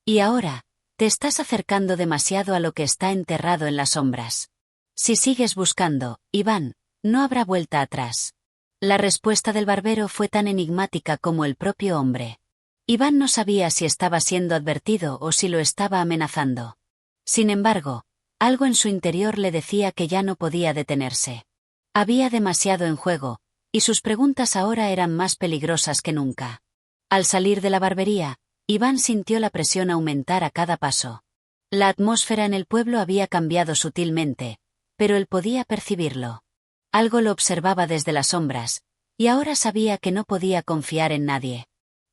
Y ahora, te estás acercando demasiado a lo que está enterrado en las sombras. Si sigues buscando, Iván, no habrá vuelta atrás». La respuesta del barbero fue tan enigmática como el propio hombre. Iván no sabía si estaba siendo advertido o si lo estaba amenazando. Sin embargo, algo en su interior le decía que ya no podía detenerse. Había demasiado en juego, y sus preguntas ahora eran más peligrosas que nunca. Al salir de la barbería, Iván sintió la presión aumentar a cada paso. La atmósfera en el pueblo había cambiado sutilmente, pero él podía percibirlo. Algo lo observaba desde las sombras, y ahora sabía que no podía confiar en nadie.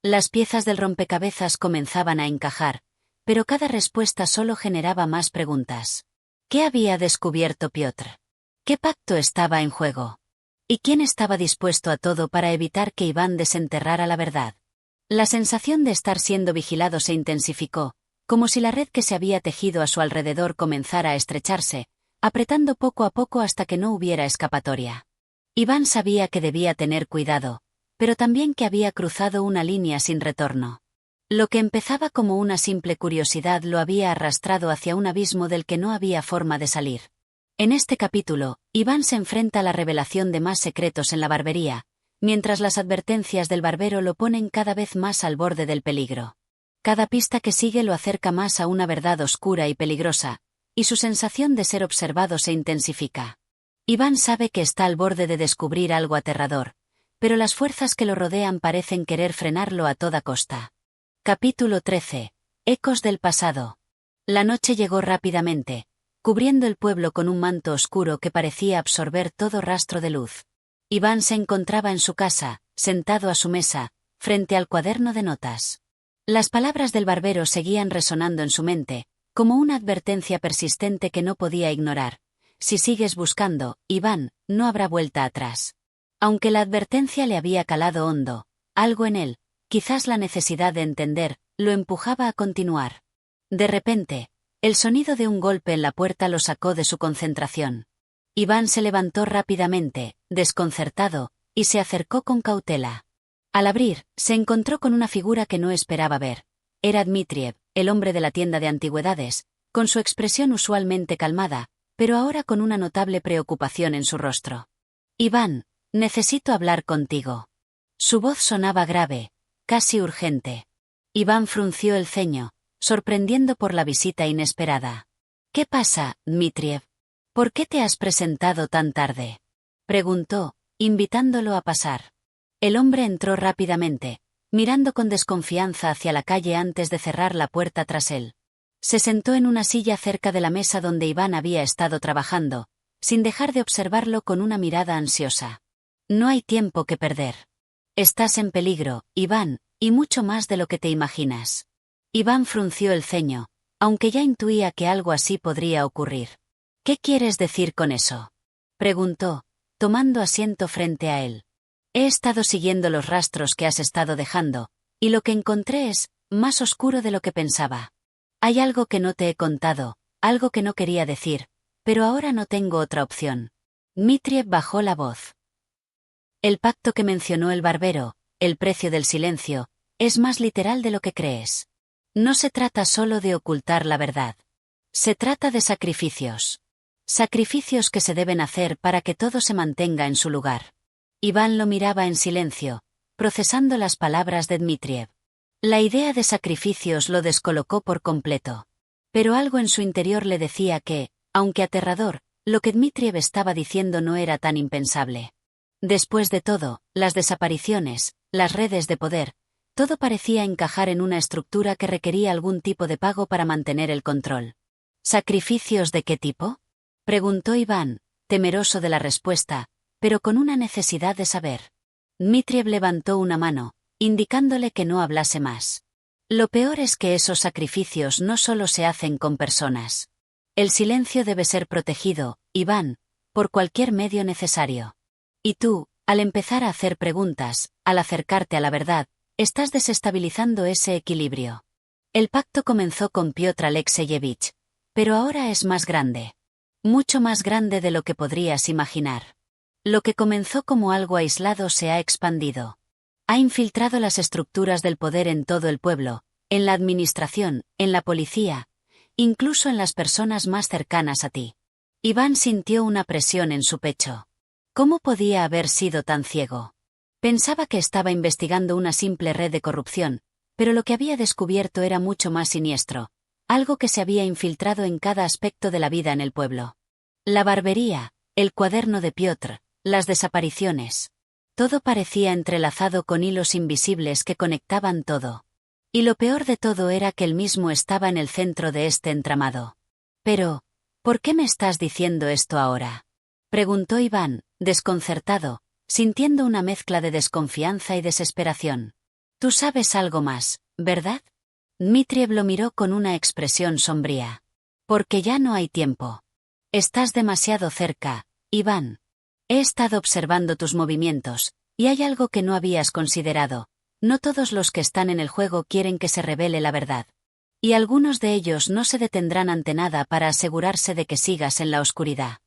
Las piezas del rompecabezas comenzaban a encajar, pero cada respuesta solo generaba más preguntas. ¿Qué había descubierto Piotr? ¿Qué pacto estaba en juego? ¿Y quién estaba dispuesto a todo para evitar que Iván desenterrara la verdad? La sensación de estar siendo vigilado se intensificó, como si la red que se había tejido a su alrededor comenzara a estrecharse, apretando poco a poco hasta que no hubiera escapatoria. Iván sabía que debía tener cuidado, pero también que había cruzado una línea sin retorno. Lo que empezaba como una simple curiosidad lo había arrastrado hacia un abismo del que no había forma de salir. En este capítulo, Iván se enfrenta a la revelación de más secretos en la barbería, mientras las advertencias del barbero lo ponen cada vez más al borde del peligro. Cada pista que sigue lo acerca más a una verdad oscura y peligrosa, y su sensación de ser observado se intensifica. Iván sabe que está al borde de descubrir algo aterrador, pero las fuerzas que lo rodean parecen querer frenarlo a toda costa. Capítulo 13. Ecos del pasado. La noche llegó rápidamente, cubriendo el pueblo con un manto oscuro que parecía absorber todo rastro de luz. Iván se encontraba en su casa, sentado a su mesa, frente al cuaderno de notas. Las palabras del barbero seguían resonando en su mente, como una advertencia persistente que no podía ignorar. Si sigues buscando, Iván, no habrá vuelta atrás. Aunque la advertencia le había calado hondo, algo en él, quizás la necesidad de entender, lo empujaba a continuar. De repente, el sonido de un golpe en la puerta lo sacó de su concentración. Iván se levantó rápidamente, desconcertado, y se acercó con cautela. Al abrir, se encontró con una figura que no esperaba ver. Era Dmitriev, el hombre de la tienda de antigüedades, con su expresión usualmente calmada, pero ahora con una notable preocupación en su rostro. «Iván, necesito hablar contigo». Su voz sonaba grave, casi urgente. Iván frunció el ceño, sorprendiendo por la visita inesperada. «¿Qué pasa, Dmitriev? ¿Por qué te has presentado tan tarde?», preguntó, invitándolo a pasar. El hombre entró rápidamente, mirando con desconfianza hacia la calle antes de cerrar la puerta tras él. Se sentó en una silla cerca de la mesa donde Iván había estado trabajando, sin dejar de observarlo con una mirada ansiosa. «No hay tiempo que perder. Estás en peligro, Iván, y mucho más de lo que te imaginas». Iván frunció el ceño, aunque ya intuía que algo así podría ocurrir. «¿Qué quieres decir con eso?», preguntó, tomando asiento frente a él. «He estado siguiendo los rastros que has estado dejando, y lo que encontré es más oscuro de lo que pensaba. Hay algo que no te he contado, algo que no quería decir, pero ahora no tengo otra opción». Dmitriev bajó la voz. «El pacto que mencionó el barbero, el precio del silencio, es más literal de lo que crees. No se trata solo de ocultar la verdad. Se trata de sacrificios. Sacrificios que se deben hacer para que todo se mantenga en su lugar». Iván lo miraba en silencio, procesando las palabras de Dmitriev. La idea de sacrificios lo descolocó por completo. Pero algo en su interior le decía que, aunque aterrador, lo que Dmitriev estaba diciendo no era tan impensable. Después de todo, las desapariciones, las redes de poder, todo parecía encajar en una estructura que requería algún tipo de pago para mantener el control. ¿Sacrificios de qué tipo?, preguntó Iván, temeroso de la respuesta, pero con una necesidad de saber. Dmitriev levantó una mano, indicándole que no hablase más. «Lo peor es que esos sacrificios no solo se hacen con personas. El silencio debe ser protegido, Iván, por cualquier medio necesario. Y tú, al empezar a hacer preguntas, al acercarte a la verdad, estás desestabilizando ese equilibrio. El pacto comenzó con Piotr Alexeyevich, pero ahora es más grande. Mucho más grande de lo que podrías imaginar. Lo que comenzó como algo aislado se ha expandido. Ha infiltrado las estructuras del poder en todo el pueblo, en la administración, en la policía, incluso en las personas más cercanas a ti». Iván sintió una presión en su pecho. ¿Cómo podía haber sido tan ciego? Pensaba que estaba investigando una simple red de corrupción, pero lo que había descubierto era mucho más siniestro, algo que se había infiltrado en cada aspecto de la vida en el pueblo. La barbería, el cuaderno de Piotr, las desapariciones. Todo parecía entrelazado con hilos invisibles que conectaban todo. Y lo peor de todo era que él mismo estaba en el centro de este entramado. «Pero, ¿por qué me estás diciendo esto ahora?», preguntó Iván, desconcertado, sintiendo una mezcla de desconfianza y desesperación. Tú sabes algo más, ¿verdad? Dmitriev lo miró con una expresión sombría. Porque ya no hay tiempo. Estás demasiado cerca, Iván. He estado observando tus movimientos, y hay algo que no habías considerado. No todos los que están en el juego quieren que se revele la verdad. Y algunos de ellos no se detendrán ante nada para asegurarse de que sigas en la oscuridad.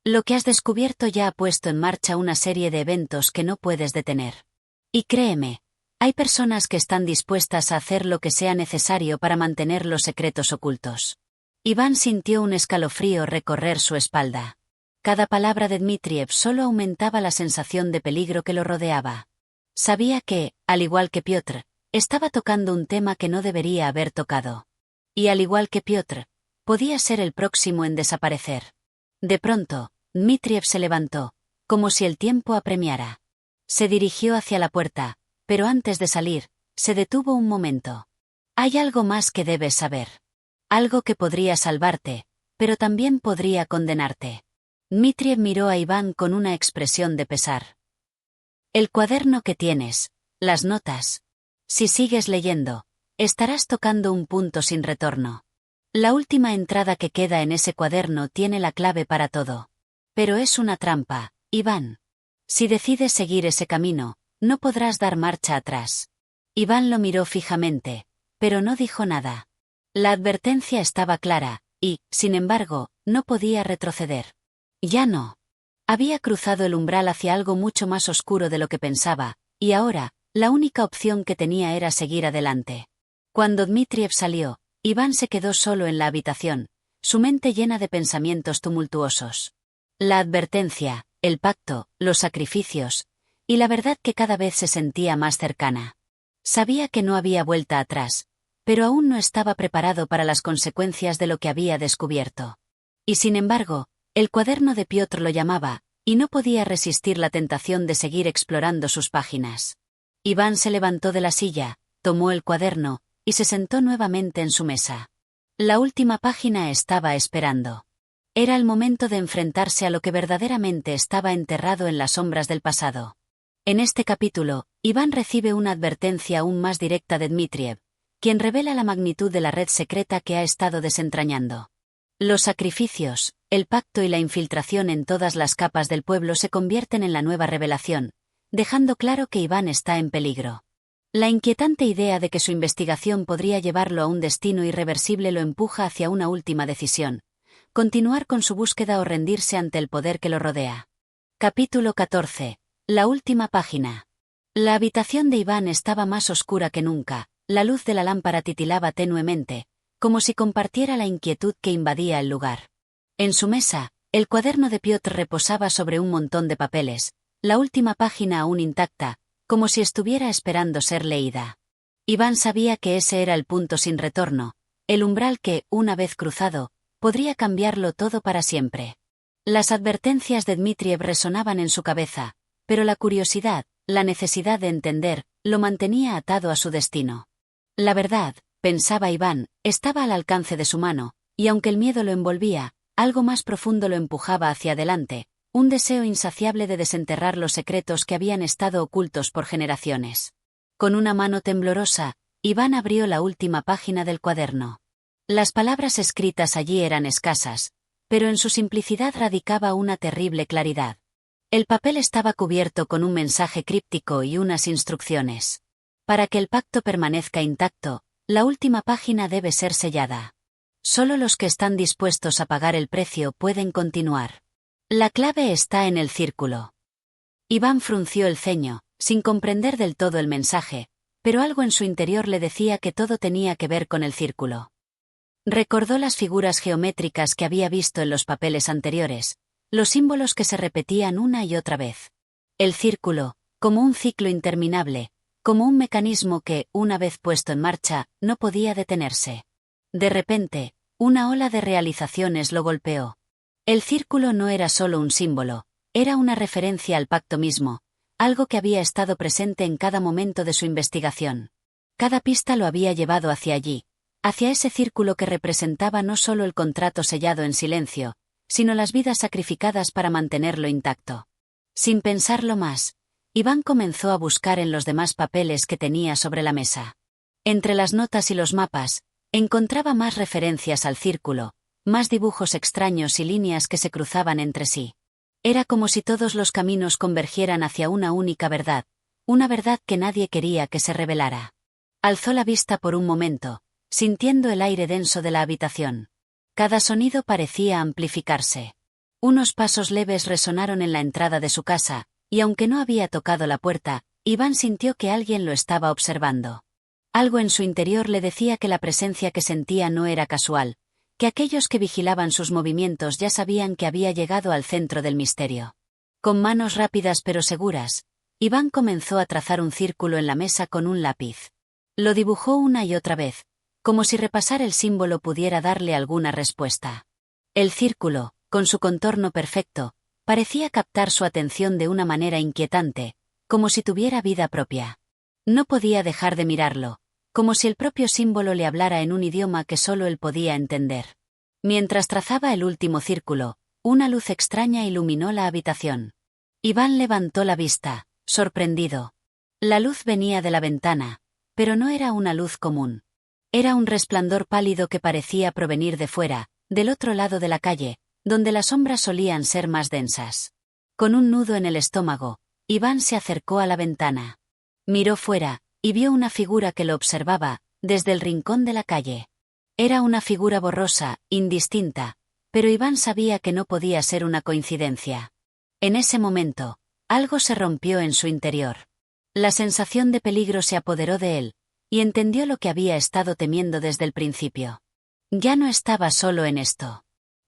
Lo que has descubierto ya ha puesto en marcha una serie de eventos que no puedes detener. Y créeme, hay personas que están dispuestas a hacer lo que sea necesario para mantener los secretos ocultos. Iván sintió un escalofrío recorrer su espalda. Cada palabra de Dmitriev solo aumentaba la sensación de peligro que lo rodeaba. Sabía que, al igual que Piotr, estaba tocando un tema que no debería haber tocado. Y al igual que Piotr, podía ser el próximo en desaparecer. De pronto, Dmitriev se levantó, como si el tiempo apremiara. Se dirigió hacia la puerta, pero antes de salir, se detuvo un momento. Hay algo más que debes saber. Algo que podría salvarte, pero también podría condenarte. Dmitriev miró a Iván con una expresión de pesar. El cuaderno que tienes, las notas. Si sigues leyendo, estarás tocando un punto sin retorno. La última entrada que queda en ese cuaderno tiene la clave para todo. Pero es una trampa, Iván. Si decides seguir ese camino, no podrás dar marcha atrás. Iván lo miró fijamente, pero no dijo nada. La advertencia estaba clara, y, sin embargo, no podía retroceder. Ya no. Había cruzado el umbral hacia algo mucho más oscuro de lo que pensaba, y ahora, la única opción que tenía era seguir adelante. Cuando Dmitriev salió, Iván se quedó solo en la habitación, su mente llena de pensamientos tumultuosos. La advertencia, el pacto, los sacrificios, y la verdad que cada vez se sentía más cercana. Sabía que no había vuelta atrás, pero aún no estaba preparado para las consecuencias de lo que había descubierto. Y sin embargo, el cuaderno de Piotr lo llamaba, y no podía resistir la tentación de seguir explorando sus páginas. Iván se levantó de la silla, tomó el cuaderno, y se sentó nuevamente en su mesa. La última página estaba esperando. Era el momento de enfrentarse a lo que verdaderamente estaba enterrado en las sombras del pasado. En este capítulo, Iván recibe una advertencia aún más directa de Dmitriev, quien revela la magnitud de la red secreta que ha estado desentrañando. Los sacrificios, el pacto y la infiltración en todas las capas del pueblo se convierten en la nueva revelación, dejando claro que Iván está en peligro. La inquietante idea de que su investigación podría llevarlo a un destino irreversible lo empuja hacia una última decisión: continuar con su búsqueda o rendirse ante el poder que lo rodea. Capítulo 14. La última página. La habitación de Iván estaba más oscura que nunca, la luz de la lámpara titilaba tenuemente, como si compartiera la inquietud que invadía el lugar. En su mesa, el cuaderno de Piotr reposaba sobre un montón de papeles, la última página aún intacta, como si estuviera esperando ser leída. Iván sabía que ese era el punto sin retorno, el umbral que, una vez cruzado, podría cambiarlo todo para siempre. Las advertencias de Dmitriev resonaban en su cabeza, pero la curiosidad, la necesidad de entender, lo mantenía atado a su destino. La verdad, pensaba Iván, estaba al alcance de su mano, y aunque el miedo lo envolvía, algo más profundo lo empujaba hacia adelante, un deseo insaciable de desenterrar los secretos que habían estado ocultos por generaciones. Con una mano temblorosa, Iván abrió la última página del cuaderno. Las palabras escritas allí eran escasas, pero en su simplicidad radicaba una terrible claridad. El papel estaba cubierto con un mensaje críptico y unas instrucciones. Para que el pacto permanezca intacto, la última página debe ser sellada. Solo los que están dispuestos a pagar el precio pueden continuar. La clave está en el círculo. Iván frunció el ceño, sin comprender del todo el mensaje, pero algo en su interior le decía que todo tenía que ver con el círculo. Recordó las figuras geométricas que había visto en los papeles anteriores, los símbolos que se repetían una y otra vez. El círculo, como un ciclo interminable, como un mecanismo que, una vez puesto en marcha, no podía detenerse. De repente, una ola de realizaciones lo golpeó. El círculo no era solo un símbolo, era una referencia al pacto mismo, algo que había estado presente en cada momento de su investigación. Cada pista lo había llevado hacia allí, hacia ese círculo que representaba no solo el contrato sellado en silencio, sino las vidas sacrificadas para mantenerlo intacto. Sin pensarlo más, Iván comenzó a buscar en los demás papeles que tenía sobre la mesa. Entre las notas y los mapas, encontraba más referencias al círculo, más dibujos extraños y líneas que se cruzaban entre sí. Era como si todos los caminos convergieran hacia una única verdad, una verdad que nadie quería que se revelara. Alzó la vista por un momento, sintiendo el aire denso de la habitación. Cada sonido parecía amplificarse. Unos pasos leves resonaron en la entrada de su casa, y aunque no había tocado la puerta, Iván sintió que alguien lo estaba observando. Algo en su interior le decía que la presencia que sentía no era casual, que aquellos que vigilaban sus movimientos ya sabían que había llegado al centro del misterio. Con manos rápidas pero seguras, Iván comenzó a trazar un círculo en la mesa con un lápiz. Lo dibujó una y otra vez, como si repasar el símbolo pudiera darle alguna respuesta. El círculo, con su contorno perfecto, parecía captar su atención de una manera inquietante, como si tuviera vida propia. No podía dejar de mirarlo, como si el propio símbolo le hablara en un idioma que solo él podía entender. Mientras trazaba el último círculo, una luz extraña iluminó la habitación. Iván levantó la vista, sorprendido. La luz venía de la ventana, pero no era una luz común. Era un resplandor pálido que parecía provenir de fuera, del otro lado de la calle, donde las sombras solían ser más densas. Con un nudo en el estómago, Iván se acercó a la ventana. Miró fuera, y vio una figura que lo observaba, desde el rincón de la calle. Era una figura borrosa, indistinta, pero Iván sabía que no podía ser una coincidencia. En ese momento, algo se rompió en su interior. La sensación de peligro se apoderó de él, y entendió lo que había estado temiendo desde el principio. Ya no estaba solo en esto.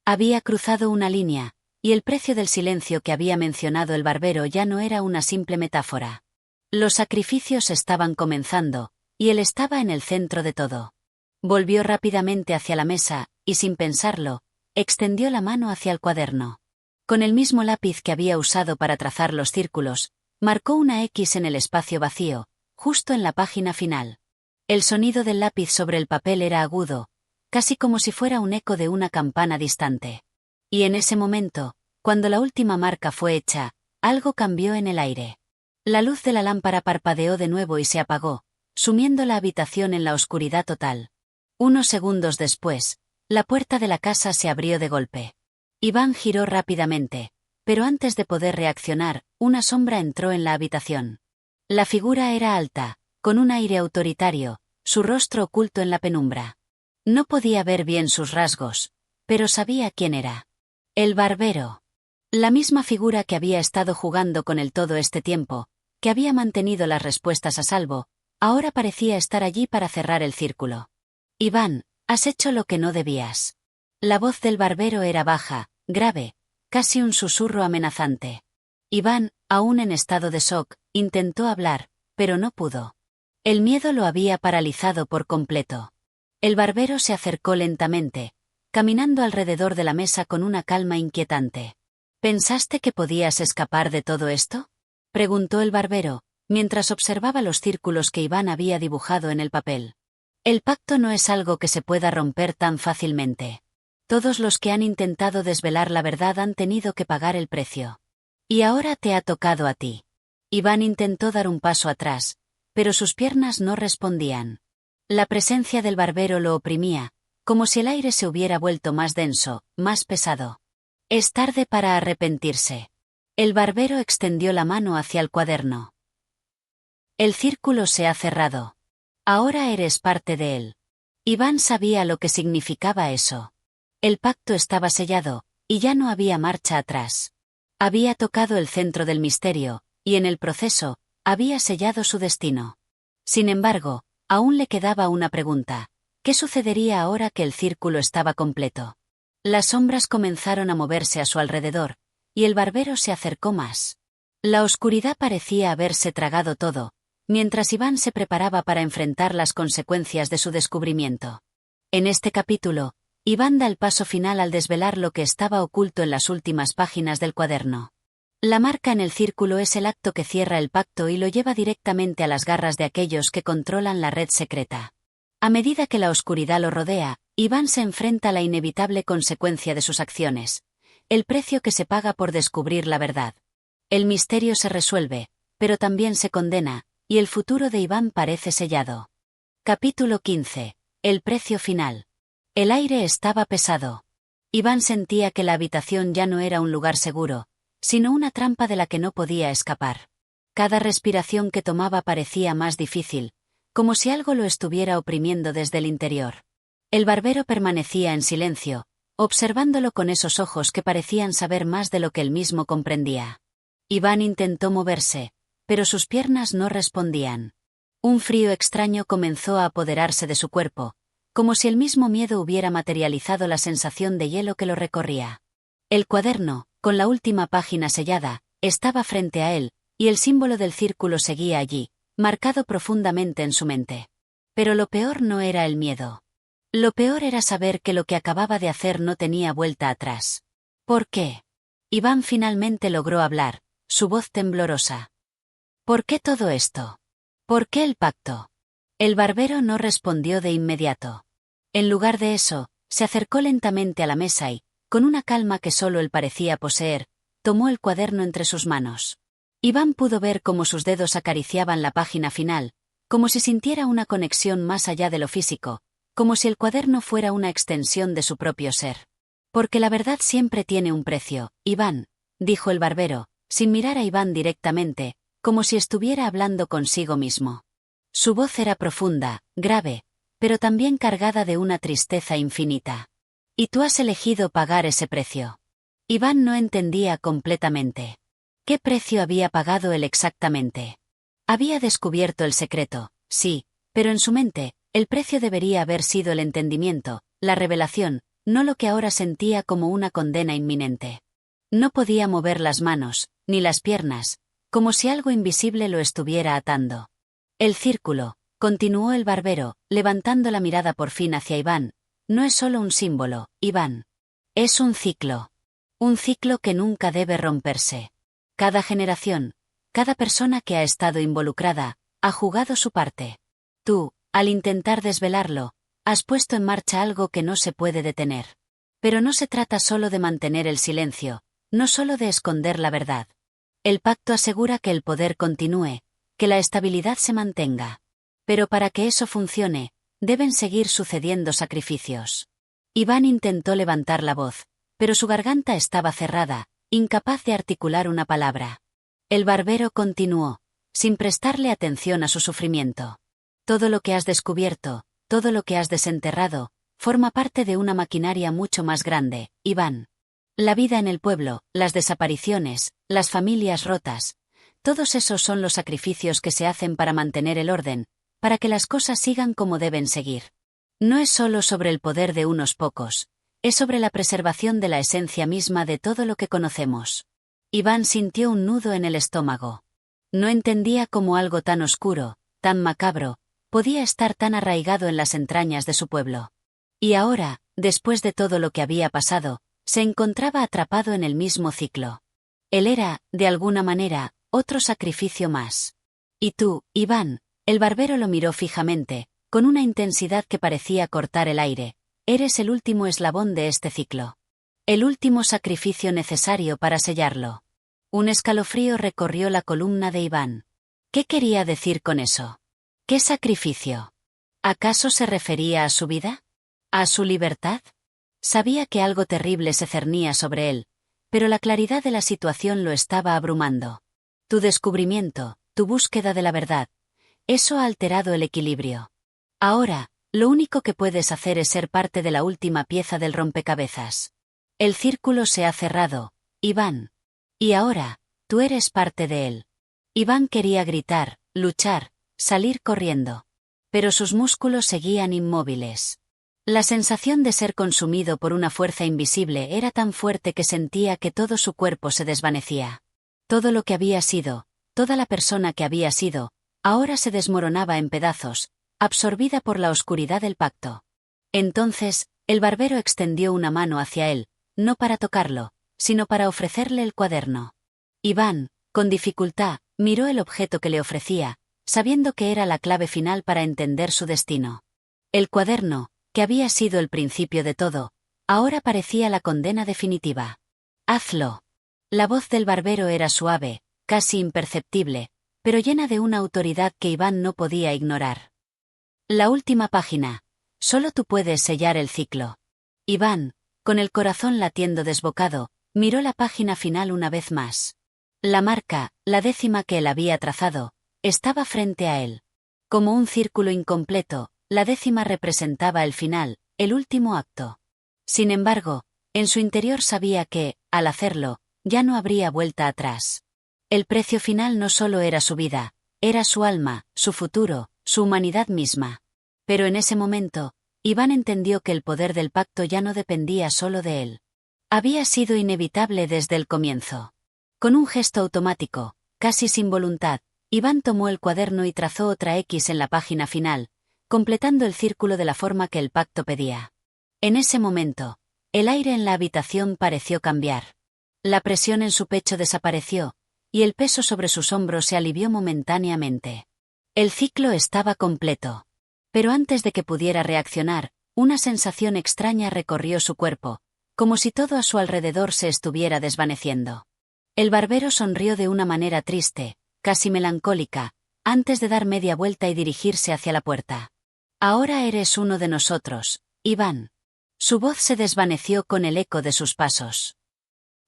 Había cruzado una línea, y el precio del silencio que había mencionado el barbero ya no era una simple metáfora. Los sacrificios estaban comenzando, y él estaba en el centro de todo. Volvió rápidamente hacia la mesa, y sin pensarlo, extendió la mano hacia el cuaderno. Con el mismo lápiz que había usado para trazar los círculos, marcó una X en el espacio vacío, justo en la página final. El sonido del lápiz sobre el papel era agudo, casi como si fuera un eco de una campana distante. Y en ese momento, cuando la última marca fue hecha, algo cambió en el aire. La luz de la lámpara parpadeó de nuevo y se apagó, sumiendo la habitación en la oscuridad total. Unos segundos después, la puerta de la casa se abrió de golpe. Iván giró rápidamente, pero antes de poder reaccionar, una sombra entró en la habitación. La figura era alta, con un aire autoritario, su rostro oculto en la penumbra. No podía ver bien sus rasgos, pero sabía quién era. El barbero. La misma figura que había estado jugando con él todo este tiempo, que había mantenido las respuestas a salvo, ahora parecía estar allí para cerrar el círculo. Iván, has hecho lo que no debías. La voz del barbero era baja, grave, casi un susurro amenazante. Iván, aún en estado de shock, intentó hablar, pero no pudo. El miedo lo había paralizado por completo. El barbero se acercó lentamente, caminando alrededor de la mesa con una calma inquietante. ¿Pensaste que podías escapar de todo esto?, preguntó el barbero, mientras observaba los círculos que Iván había dibujado en el papel. El pacto no es algo que se pueda romper tan fácilmente. Todos los que han intentado desvelar la verdad han tenido que pagar el precio. Y ahora te ha tocado a ti. Iván intentó dar un paso atrás, pero sus piernas no respondían. La presencia del barbero lo oprimía, como si el aire se hubiera vuelto más denso, más pesado. Es tarde para arrepentirse. El barbero extendió la mano hacia el cuaderno. El círculo se ha cerrado. Ahora eres parte de él. Iván sabía lo que significaba eso. El pacto estaba sellado, y ya no había marcha atrás. Había tocado el centro del misterio, y en el proceso, había sellado su destino. Sin embargo, aún le quedaba una pregunta. ¿Qué sucedería ahora que el círculo estaba completo? Las sombras comenzaron a moverse a su alrededor, y el barbero se acercó más. La oscuridad parecía haberse tragado todo, mientras Iván se preparaba para enfrentar las consecuencias de su descubrimiento. En este capítulo, Iván da el paso final al desvelar lo que estaba oculto en las últimas páginas del cuaderno. La marca en el círculo es el acto que cierra el pacto y lo lleva directamente a las garras de aquellos que controlan la red secreta. A medida que la oscuridad lo rodea, Iván se enfrenta a la inevitable consecuencia de sus acciones, el precio que se paga por descubrir la verdad. El misterio se resuelve, pero también se condena, y el futuro de Iván parece sellado. Capítulo 15. El precio final. El aire estaba pesado. Iván sentía que la habitación ya no era un lugar seguro, sino una trampa de la que no podía escapar. Cada respiración que tomaba parecía más difícil, como si algo lo estuviera oprimiendo desde el interior. El barbero permanecía en silencio, observándolo con esos ojos que parecían saber más de lo que él mismo comprendía. Iván intentó moverse, pero sus piernas no respondían. Un frío extraño comenzó a apoderarse de su cuerpo, como si el mismo miedo hubiera materializado la sensación de hielo que lo recorría. El cuaderno, con la última página sellada, estaba frente a él, y el símbolo del círculo seguía allí, marcado profundamente en su mente. Pero lo peor no era el miedo. Lo peor era saber que lo que acababa de hacer no tenía vuelta atrás. ¿Por qué? Iván finalmente logró hablar, su voz temblorosa. ¿Por qué todo esto? ¿Por qué el pacto? El barbero no respondió de inmediato. En lugar de eso, se acercó lentamente a la mesa y, con una calma que solo él parecía poseer, tomó el cuaderno entre sus manos. Iván pudo ver cómo sus dedos acariciaban la página final, como si sintiera una conexión más allá de lo físico, como si el cuaderno fuera una extensión de su propio ser. Porque la verdad siempre tiene un precio, Iván, dijo el barbero, sin mirar a Iván directamente, como si estuviera hablando consigo mismo. Su voz era profunda, grave, pero también cargada de una tristeza infinita. Y tú has elegido pagar ese precio. Iván no entendía completamente. ¿Qué precio había pagado él exactamente? Había descubierto el secreto, sí, pero en su mente, el precio debería haber sido el entendimiento, la revelación, no lo que ahora sentía como una condena inminente. No podía mover las manos, ni las piernas, como si algo invisible lo estuviera atando. El círculo, continuó el barbero, levantando la mirada por fin hacia Iván, no es solo un símbolo, Iván. Es un ciclo. Un ciclo que nunca debe romperse. Cada generación, cada persona que ha estado involucrada, ha jugado su parte. Tú, al intentar desvelarlo, has puesto en marcha algo que no se puede detener. Pero no se trata solo de mantener el silencio, no solo de esconder la verdad. El pacto asegura que el poder continúe, que la estabilidad se mantenga. Pero para que eso funcione, deben seguir sucediendo sacrificios. Iván intentó levantar la voz, pero su garganta estaba cerrada, incapaz de articular una palabra. El barbero continuó, sin prestarle atención a su sufrimiento. Todo lo que has descubierto, todo lo que has desenterrado, forma parte de una maquinaria mucho más grande, Iván. La vida en el pueblo, las desapariciones, las familias rotas, todos esos son los sacrificios que se hacen para mantener el orden, para que las cosas sigan como deben seguir. No es solo sobre el poder de unos pocos, es sobre la preservación de la esencia misma de todo lo que conocemos. Iván sintió un nudo en el estómago. No entendía cómo algo tan oscuro, tan macabro, podía estar tan arraigado en las entrañas de su pueblo. Y ahora, después de todo lo que había pasado, se encontraba atrapado en el mismo ciclo. Él era, de alguna manera, otro sacrificio más. Y tú, Iván, el barbero lo miró fijamente, con una intensidad que parecía cortar el aire, eres el último eslabón de este ciclo. El último sacrificio necesario para sellarlo. Un escalofrío recorrió la columna de Iván. ¿Qué quería decir con eso? ¿Qué sacrificio? ¿Acaso se refería a su vida? ¿A su libertad? Sabía que algo terrible se cernía sobre él, pero la claridad de la situación lo estaba abrumando. Tu descubrimiento, tu búsqueda de la verdad, eso ha alterado el equilibrio. Ahora, lo único que puedes hacer es ser parte de la última pieza del rompecabezas. El círculo se ha cerrado, Iván. Y ahora, tú eres parte de él. Iván quería gritar, luchar, salir corriendo. Pero sus músculos seguían inmóviles. La sensación de ser consumido por una fuerza invisible era tan fuerte que sentía que todo su cuerpo se desvanecía. Todo lo que había sido, toda la persona que había sido, ahora se desmoronaba en pedazos, absorbida por la oscuridad del pacto. Entonces, el barbero extendió una mano hacia él, no para tocarlo, sino para ofrecerle el cuaderno. Iván, con dificultad, miró el objeto que le ofrecía, sabiendo que era la clave final para entender su destino. El cuaderno, que había sido el principio de todo, ahora parecía la condena definitiva. Hazlo. La voz del barbero era suave, casi imperceptible, pero llena de una autoridad que Iván no podía ignorar. La última página. Solo tú puedes sellar el ciclo. Iván, con el corazón latiendo desbocado, miró la página final una vez más. La marca, la 10ª que él había trazado, estaba frente a él. Como un círculo incompleto, la 10ª representaba el final, el último acto. Sin embargo, en su interior sabía que, al hacerlo, ya no habría vuelta atrás. El precio final no solo era su vida, era su alma, su futuro, su humanidad misma. Pero en ese momento, Iván entendió que el poder del pacto ya no dependía solo de él. Había sido inevitable desde el comienzo. Con un gesto automático, casi sin voluntad, Iván tomó el cuaderno y trazó otra X en la página final, completando el círculo de la forma que el pacto pedía. En ese momento, el aire en la habitación pareció cambiar. La presión en su pecho desapareció, y el peso sobre sus hombros se alivió momentáneamente. El ciclo estaba completo. Pero antes de que pudiera reaccionar, una sensación extraña recorrió su cuerpo, como si todo a su alrededor se estuviera desvaneciendo. El barbero sonrió de una manera triste, casi melancólica, antes de dar media vuelta y dirigirse hacia la puerta. Ahora eres uno de nosotros, Iván. Su voz se desvaneció con el eco de sus pasos.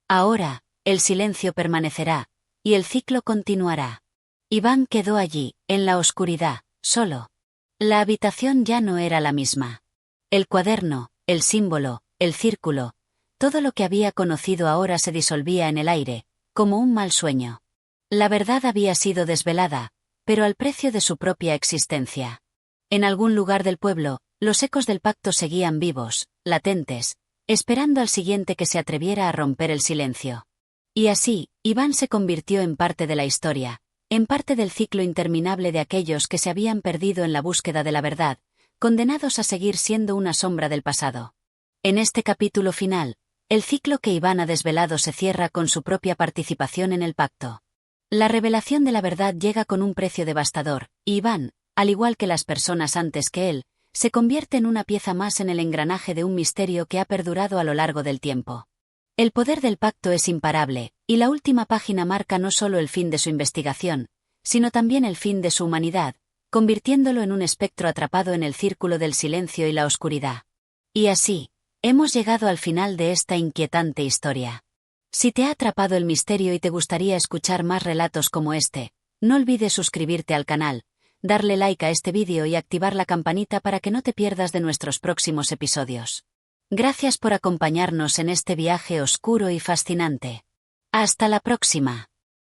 Ahora, el silencio permanecerá, y el ciclo continuará. Iván quedó allí, en la oscuridad, solo. La habitación ya no era la misma. El cuaderno, el símbolo, el círculo, todo lo que había conocido ahora se disolvía en el aire, como un mal sueño. La verdad había sido desvelada, pero al precio de su propia existencia. En algún lugar del pueblo, los ecos del pacto seguían vivos, latentes, esperando al siguiente que se atreviera a romper el silencio. Y así, Iván se convirtió en parte de la historia, en parte del ciclo interminable de aquellos que se habían perdido en la búsqueda de la verdad, condenados a seguir siendo una sombra del pasado. En este capítulo final, el ciclo que Iván ha desvelado se cierra con su propia participación en el pacto. La revelación de la verdad llega con un precio devastador, y Iván, al igual que las personas antes que él, se convierte en una pieza más en el engranaje de un misterio que ha perdurado a lo largo del tiempo. El poder del pacto es imparable, y la última página marca no solo el fin de su investigación, sino también el fin de su humanidad, convirtiéndolo en un espectro atrapado en el círculo del silencio y la oscuridad. Y así, hemos llegado al final de esta inquietante historia. Si te ha atrapado el misterio y te gustaría escuchar más relatos como este, no olvides suscribirte al canal, darle like a este vídeo y activar la campanita para que no te pierdas de nuestros próximos episodios. Gracias por acompañarnos en este viaje oscuro y fascinante. Hasta la próxima.